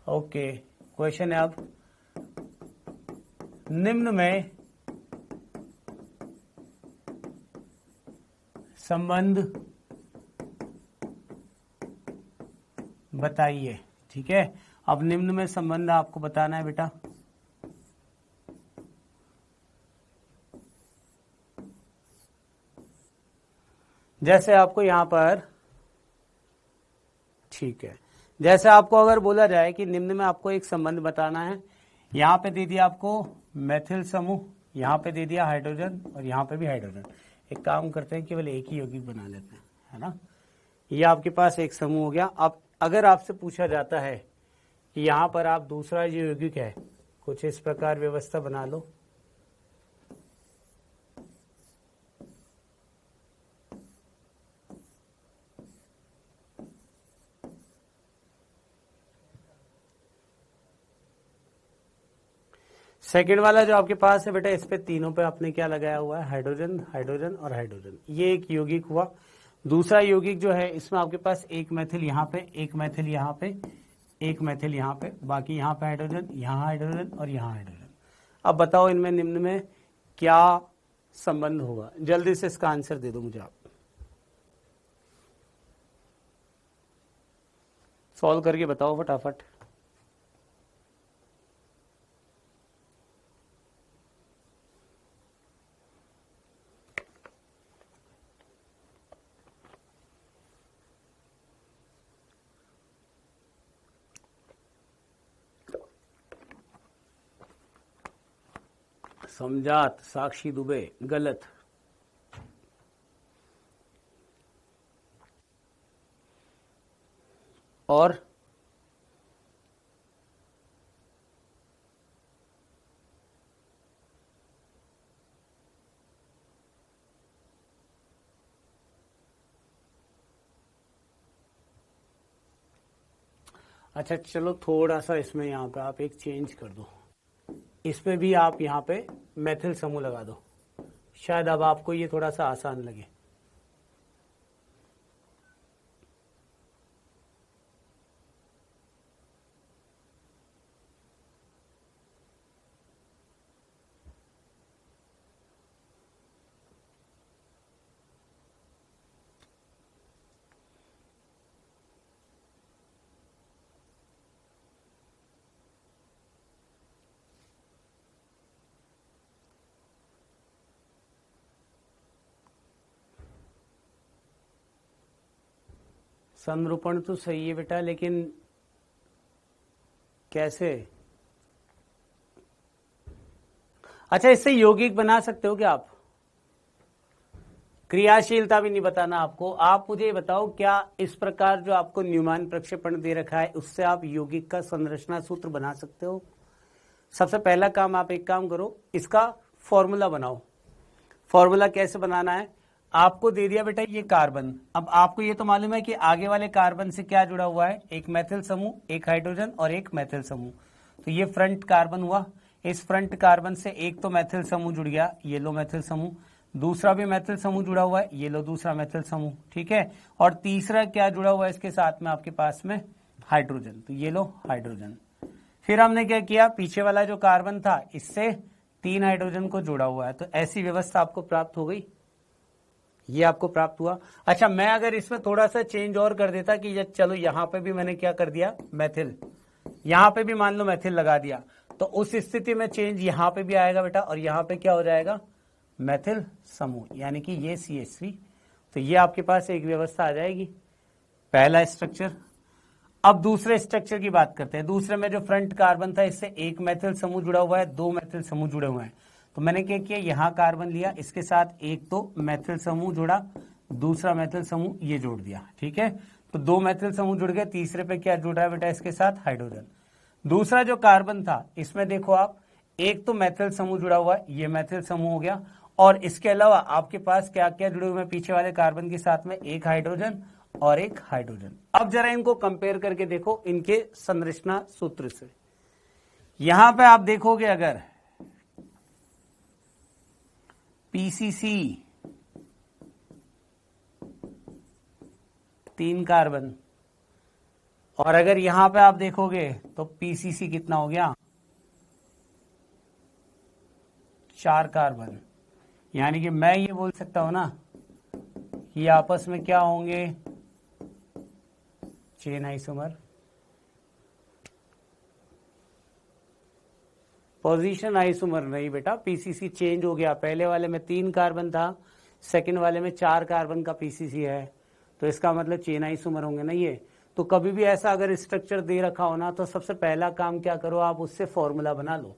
ओके, क्वेश्चन है अब, निम्न में संबंध बताइए। ठीक है, अब निम्न में संबंध आपको बताना है बेटा। जैसे आपको यहां पर, ठीक है, जैसे आपको अगर बोला जाए कि निम्न में आपको एक संबंध बताना है, यहां पे दे दिया आपको मेथिल समूह, यहां पे दे दिया हाइड्रोजन और यहां पे भी हाइड्रोजन। एक काम करते हैं, केवल एक ही यौगिक बना लेते हैं, है ना। ये आपके पास एक समूह हो गया। अब अगर आपसे पूछा जाता है कि यहां पर आप दूसरा जो यौगिक है कुछ इस प्रकार व्यवस्था बना लो, सेकेंड वाला जो आपके पास है बेटा, इस पे तीनों पे आपने क्या लगाया हुआ है, हाइड्रोजन हाइड्रोजन और हाइड्रोजन। ये एक यौगिक हुआ। दूसरा यौगिक जो है इसमें आपके पास एक मैथिल यहाँ पे, एक मैथिल यहाँ पे, एक मैथिल यहाँ पे, बाकी यहाँ पे हाइड्रोजन, यहाँ हाइड्रोजन और यहाँ हाइड्रोजन। अब बताओ इनमें निम्न में क्या संबंध होगा, जल्दी से इसका आंसर दे दो मुझे आप। सॉल्व करके बताओ फटाफट। समझात साक्षी दुबे गलत। और अच्छा चलो, थोड़ा सा इसमें यहाँ पे आप एक चेंज कर दो, इसमें भी आप यहाँ पे मैथिल समूह लगा दो, शायद अब आपको ये थोड़ा सा आसान लगे। संरूपण तो सही है बेटा, लेकिन कैसे? अच्छा, इससे यौगिक बना सकते हो क्या आप? क्रियाशीलता भी नहीं बताना आपको। आप मुझे बताओ, क्या इस प्रकार जो आपको न्यूमैन प्रक्षेपण दे रखा है उससे आप यौगिक का संरचना सूत्र बना सकते हो? सबसे पहला काम आप एक काम करो, इसका फॉर्मूला बनाओ। फॉर्मूला कैसे बनाना है? आपको दे दिया बेटा ये कार्बन। अब आपको ये तो मालूम है कि आगे वाले कार्बन से क्या जुड़ा हुआ है, एक मैथिल समूह, एक हाइड्रोजन और एक मैथिल समूह। तो ये फ्रंट कार्बन हुआ। इस फ्रंट कार्बन से एक तो मैथिल समूह जुड़ गया, ये लो मैथिल समूह, दूसरा भी मैथिल समूह जुड़ा हुआ है, ये लो दूसरा मैथिल समूह, ठीक है। और तीसरा क्या जुड़ा हुआ है इसके साथ में आपके पास में, हाइड्रोजन, तो ये लो हाइड्रोजन। फिर हमने क्या किया, पीछे वाला जो कार्बन था इससे 3 हाइड्रोजन को जोड़ा हुआ है, तो ऐसी व्यवस्था आपको प्राप्त हो गई, ये आपको प्राप्त हुआ। अच्छा, मैं अगर इसमें थोड़ा सा चेंज और कर देता कि चलो यहां पे भी मैंने क्या कर दिया, मैथिल, यहां पे भी मान लो मैथिल लगा दिया, तो उस स्थिति में चेंज यहां पे भी आएगा बेटा, और यहां पे क्या हो जाएगा, मैथिल समूह, यानी कि ये CH3। तो ये आपके पास एक व्यवस्था आ जाएगी, पहला स्ट्रक्चर। अब दूसरे स्ट्रक्चर की बात करते हैं। दूसरे में जो फ्रंट कार्बन था इससे एक मैथिल समूह जुड़ा हुआ है, 2 मैथिल समूह जुड़े हुए हैं। तो मैंने क्या किया, यहां कार्बन लिया, इसके साथ एक तो मैथिल समूह जोड़ा, दूसरा मैथिल समूह ये जोड़ दिया, ठीक है। तो 2 मैथिल समूह जुड़ गए, तीसरे पे क्या जुड़ रहा है बेटा इसके साथ, हाइड्रोजन। दूसरा जो कार्बन था इसमें देखो आप, एक तो मैथिल समूह जुड़ा हुआ है, ये मैथिल समूह हो गया, और इसके अलावा आपके पास क्या क्या जुड़े हुए हैं पीछे वाले कार्बन के साथ में, एक हाइड्रोजन और एक हाइड्रोजन। अब जरा इनको कंपेयर करके देखो इनके संरचना सूत्र से। यहां पे आप देखोगे अगर PCC 3 कार्बन, और अगर यहां पे आप देखोगे तो PCC कितना हो गया, 4 कार्बन। यानी कि मैं ये बोल सकता हूं ना कि आपस में क्या होंगे, चेन आइसोमर। पोजीशन आइसोमर नहीं बेटा, PCC चेंज हो गया, पहले वाले में 3 कार्बन था, सेकंड वाले में 4 कार्बन का PCC है, तो इसका मतलब चेन आइसोमर होंगे ना ये। तो कभी भी ऐसा अगर स्ट्रक्चर दे रखा हो ना, तो सबसे पहला काम क्या करो, आप उससे फॉर्मूला बना लो,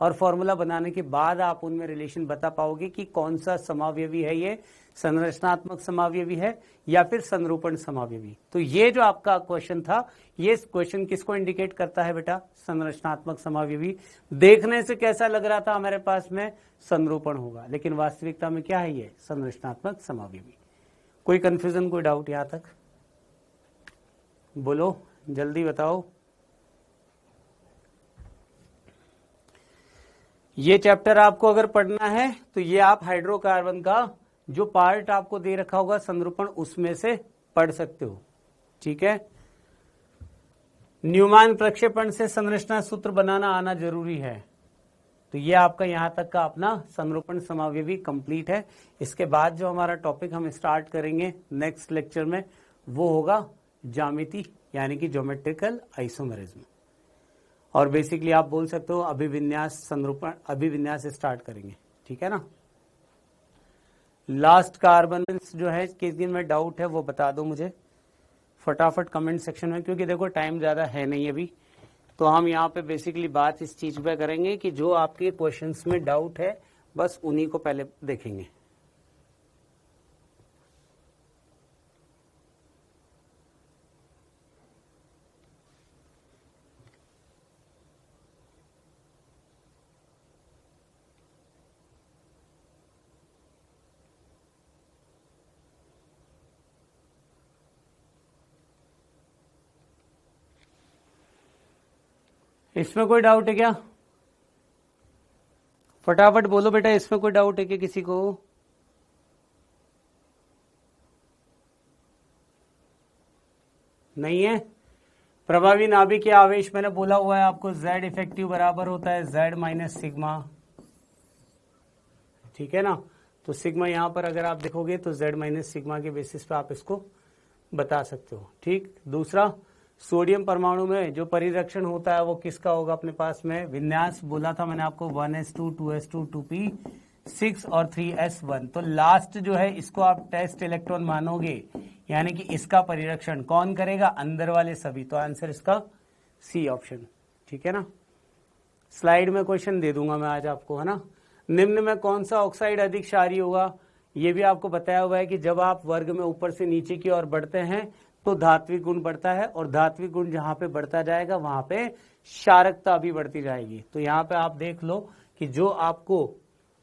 और फॉर्मूला बनाने के बाद आप उनमें रिलेशन बता पाओगे कि कौन सा समावयवी है, ये संरचनात्मक समावयवी है या फिर संरूपण समावयवी। तो ये जो आपका क्वेश्चन था, ये क्वेश्चन किसको इंडिकेट करता है बेटा, संरचनात्मक समावयवी। देखने से कैसा लग रहा था हमारे पास में, संरूपण होगा, लेकिन वास्तविकता में क्या है, ये संरचनात्मक समावयवी। कोई कंफ्यूजन, कोई डाउट यहां तक, बोलो जल्दी बताओ। ये चैप्टर आपको अगर पढ़ना है तो ये आप हाइड्रोकार्बन का जो पार्ट आपको दे रखा होगा संरूपण, उसमें से पढ़ सकते हो, ठीक है। न्यूमैन प्रक्षेपण से संरचना सूत्र बनाना आना जरूरी है। तो ये आपका यहां तक का अपना संरूपण समावयवी कंप्लीट है। इसके बाद जो हमारा टॉपिक हम स्टार्ट करेंगे नेक्स्ट लेक्चर में, वो होगा ज्यामिति, यानी कि ज्योमेट्रिकल आइसोमेरिज्म। और बेसिकली आप बोल सकते हो अभिविन्यास संरूपण, अभिविन्यास स्टार्ट करेंगे, ठीक है ना। लास्ट कार्बन जो है, किस दिन में डाउट है वो बता दो मुझे फटाफट कमेंट सेक्शन में, क्योंकि देखो टाइम ज्यादा है नहीं अभी। तो हम यहाँ पे बेसिकली बात इस चीज पे करेंगे कि जो आपके क्वेश्चंस में डाउट है बस उन्हीं को पहले देखेंगे। इसमें कोई डाउट है क्या, फटाफट बोलो बेटा, इसमें कोई डाउट है क्या किसी को। नहीं है। प्रभावी नाभिक के आवेश मैंने बोला हुआ है आपको, Z इफेक्टिव बराबर होता है Z माइनस सिग्मा, ठीक है ना। तो सिग्मा यहां पर अगर आप देखोगे तो Z माइनस सिग्मा के बेसिस पे आप इसको बता सकते हो, ठीक। दूसरा, सोडियम परमाणु में जो परिरक्षण होता है वो किसका होगा अपने पास में, विन्यास बोला था मैंने आपको 1s2 2s2 2p6 और 3s1। तो लास्ट जो है इसको आप टेस्ट इलेक्ट्रॉन मानोगे, यानी कि इसका परिरक्षण कौन करेगा, अंदर वाले सभी। तो आंसर इसका सी ऑप्शन, ठीक है ना। स्लाइड में क्वेश्चन दे दूंगा मैं आज आपको, है ना। निम्न में कौन सा ऑक्साइड अधिक क्षारीय होगा, ये भी आपको बताया हुआ है कि जब आप वर्ग में ऊपर से नीचे की ओर बढ़ते हैं तो धात्विक गुण बढ़ता है, और धात्विक गुण जहां पे बढ़ता जाएगा वहां पे क्षारकता भी बढ़ती जाएगी। तो यहाँ पे आप देख लो कि जो आपको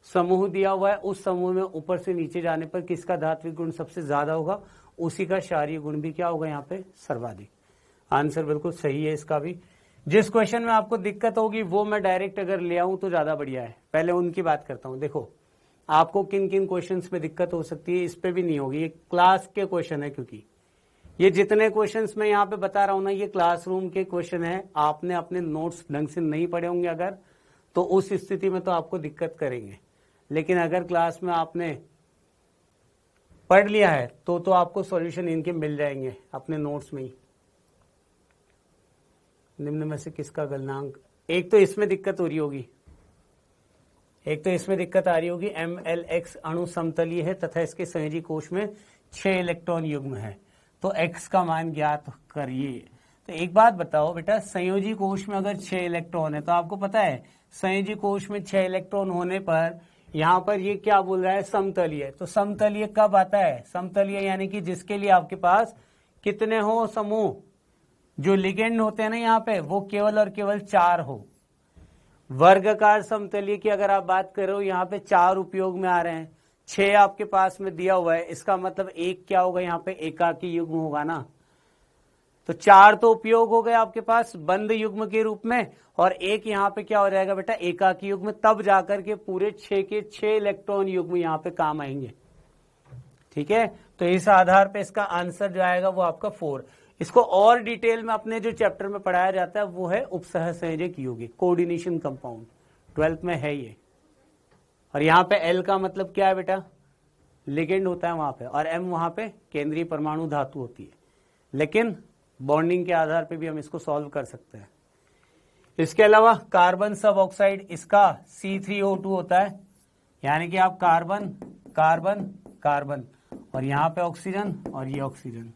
समूह दिया हुआ है, उस समूह में ऊपर से नीचे जाने पर किसका धात्विक गुण सबसे ज्यादा होगा, उसी का क्षारीय गुण भी क्या होगा यहाँ पे सर्वाधिक। आंसर बिल्कुल सही है इसका भी। जिस क्वेश्चन में आपको दिक्कत होगी वो मैं डायरेक्ट अगर ले आऊं तो ज्यादा बढ़िया है। पहले उनकी बात करता हूं। देखो आपको किन किन क्वेश्चंस में दिक्कत हो सकती है, इस पे भी नहीं होगी, ये क्लास के क्वेश्चन है, क्योंकि ये जितने क्वेश्चंस मैं यहाँ पे बता रहा हूं ना, ये क्लासरूम के क्वेश्चन है। आपने अपने नोट्स ढंग से नहीं पढ़े होंगे अगर, तो उस स्थिति में तो आपको दिक्कत करेंगे। लेकिन अगर क्लास में आपने पढ़ लिया है तो आपको सॉल्यूशन इनके मिल जाएंगे अपने नोट्स में ही। निम्न में से किसका गलनांक, एक तो इसमें दिक्कत हो रही होगी, एक तो इसमें दिक्कत आ रही होगी, MLX अणु समतलीय है तथा इसके संयोजी कोश में 6 इलेक्ट्रॉन युग्म है, तो X का मान ज्ञात करिए। तो एक बात बताओ बेटा, संयोजी कोश में अगर 6 इलेक्ट्रॉन है तो आपको पता है संयोजी कोश में 6 इलेक्ट्रॉन होने पर यहां पर ये क्या बोल रहा है, समतलीय। तो समतलीय कब आता है, समतलीय यानी कि जिसके लिए आपके पास कितने हो समूह, जो लिगेंड होते हैं ना यहाँ पे, वो केवल और केवल 4 हो। वर्गाकार समतलीय की अगर आप बात करो, यहाँ पे 4 उपयोग में आ रहे हैं, 6 आपके पास में दिया हुआ है, इसका मतलब एक क्या होगा, यहाँ पे एकाकी युग्म होगा ना। तो 4 तो उपयोग हो गए आपके पास बंद युग्म के रूप में, और एक यहाँ पे क्या हो जाएगा बेटा, एकाकी युग्म। तब जाकर के पूरे 6 के 6 इलेक्ट्रॉन युग्म यहाँ पे काम आएंगे। ठीक है, तो इस आधार पे इसका आंसर जो आएगा वो आपका 4। इसको और डिटेल में अपने जो चैप्टर में पढ़ाया जाता है वो है उपसह संयोजक यौगिक, कोऑर्डिनेशन कंपाउंड, 12th में है ये। और यहाँ पे L का मतलब क्या है बेटा, लिगेंड होता है वहां पे, और M वहां पे केंद्रीय परमाणु धातु होती है। लेकिन बॉन्डिंग के आधार पे भी हम इसको सॉल्व कर सकते हैं। इसके अलावा कार्बन सब ऑक्साइड, इसका C3O2 होता है, यानी कि आप कार्बन कार्बन कार्बन, और यहाँ पे ऑक्सीजन और ये ऑक्सीजन,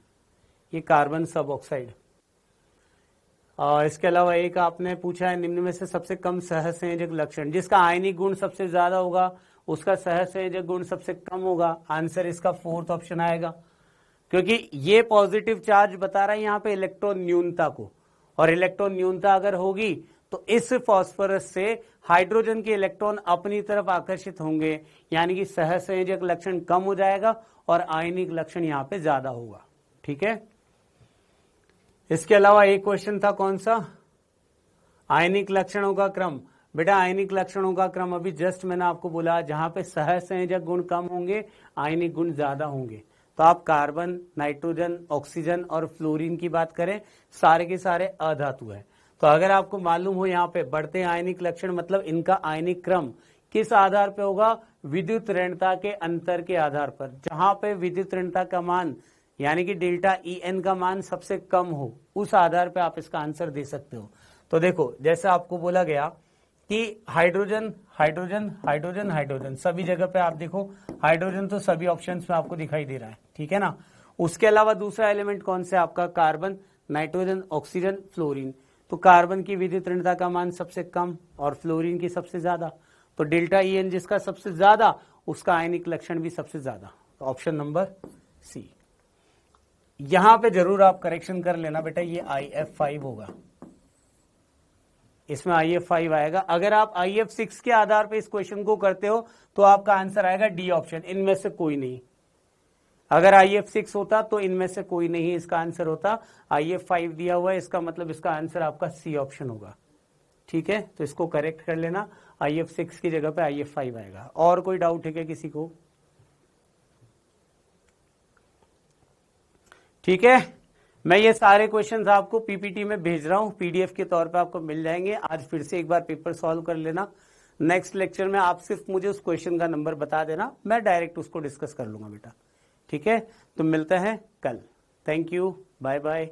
ये कार्बन सब ऑक्साइड। इसके अलावा एक आपने पूछा है, निम्न में से सबसे कम सहसंयोजक लक्षण, जिसका आयनिक गुण सबसे ज्यादा होगा उसका सहसंयोजक गुण सबसे कम होगा। आंसर इसका 4th ऑप्शन आएगा, क्योंकि ये पॉजिटिव चार्ज बता रहा है यहाँ पे इलेक्ट्रॉन न्यूनता को, और इलेक्ट्रॉन न्यूनता अगर होगी तो इस फास्फोरस से हाइड्रोजन के इलेक्ट्रॉन अपनी तरफ आकर्षित होंगे, यानी कि सहसंयोजक लक्षण कम हो जाएगा और आयनिक लक्षण यहाँ पे ज्यादा होगा। ठीक है, इसके अलावा एक क्वेश्चन था कौन सा, आयनिक लक्षणों का क्रम। बेटा आयनिक लक्षणों का क्रम अभी जस्ट मैंने आपको बोला, जहां पे सहसंयोजक गुण कम होंगे आयनिक गुण ज्यादा होंगे। तो आप कार्बन, नाइट्रोजन, ऑक्सीजन और फ्लोरीन की बात करें, सारे के सारे अधातु है। तो अगर आपको मालूम हो यहाँ पे बढ़ते आयनिक लक्षण, मतलब इनका आयनिक क्रम किस आधार पे होगा, विद्युत ऋणता के अंतर के आधार पर। जहां पे विद्युत ऋणता का मान यानी कि डेल्टा EN का मान सबसे कम हो, उस आधार पे आप इसका आंसर दे सकते हो। तो देखो जैसे आपको बोला गया कि हाइड्रोजन हाइड्रोजन हाइड्रोजन हाइड्रोजन, सभी जगह पे आप देखो हाइड्रोजन तो सभी ऑप्शंस में आपको दिखाई दे रहा है। ठीक है ना, उसके अलावा दूसरा एलिमेंट कौन सा है आपका, कार्बन, नाइट्रोजन, ऑक्सीजन, फ्लोरीन। तो कार्बन की विद्युत ऋणता का मान सबसे कम और फ्लोरीन की सबसे ज्यादा, तो डेल्टा EN जिसका सबसे ज्यादा उसका आयनिक लक्षण भी सबसे ज्यादा। तो ऑप्शन नंबर सी। यहां पे जरूर आप करेक्शन कर लेना बेटा, ये IF5 होगा, इसमें IF5 आएगा। अगर आप IF6 के आधार पे इस क्वेश्चन को करते हो तो आपका आंसर आएगा डी ऑप्शन, इनमें से कोई नहीं। अगर IF6 होता तो इनमें से कोई नहीं इसका आंसर होता, IF5 दिया हुआ है, इसका मतलब इसका आंसर आपका सी ऑप्शन होगा। ठीक है, तो इसको करेक्ट कर लेना, IF6 की जगह पे IF5 आएगा। और कोई डाउट है क्या किसी को? ठीक है, मैं ये सारे क्वेश्चंस आपको पीपीटी में भेज रहा हूं, PDF के तौर पे आपको मिल जाएंगे। आज फिर से एक बार पेपर सॉल्व कर लेना। नेक्स्ट लेक्चर में आप सिर्फ मुझे उस क्वेश्चन का नंबर बता देना, मैं डायरेक्ट उसको डिस्कस कर लूंगा बेटा। ठीक है, तो मिलते हैं कल। Thank you, bye bye.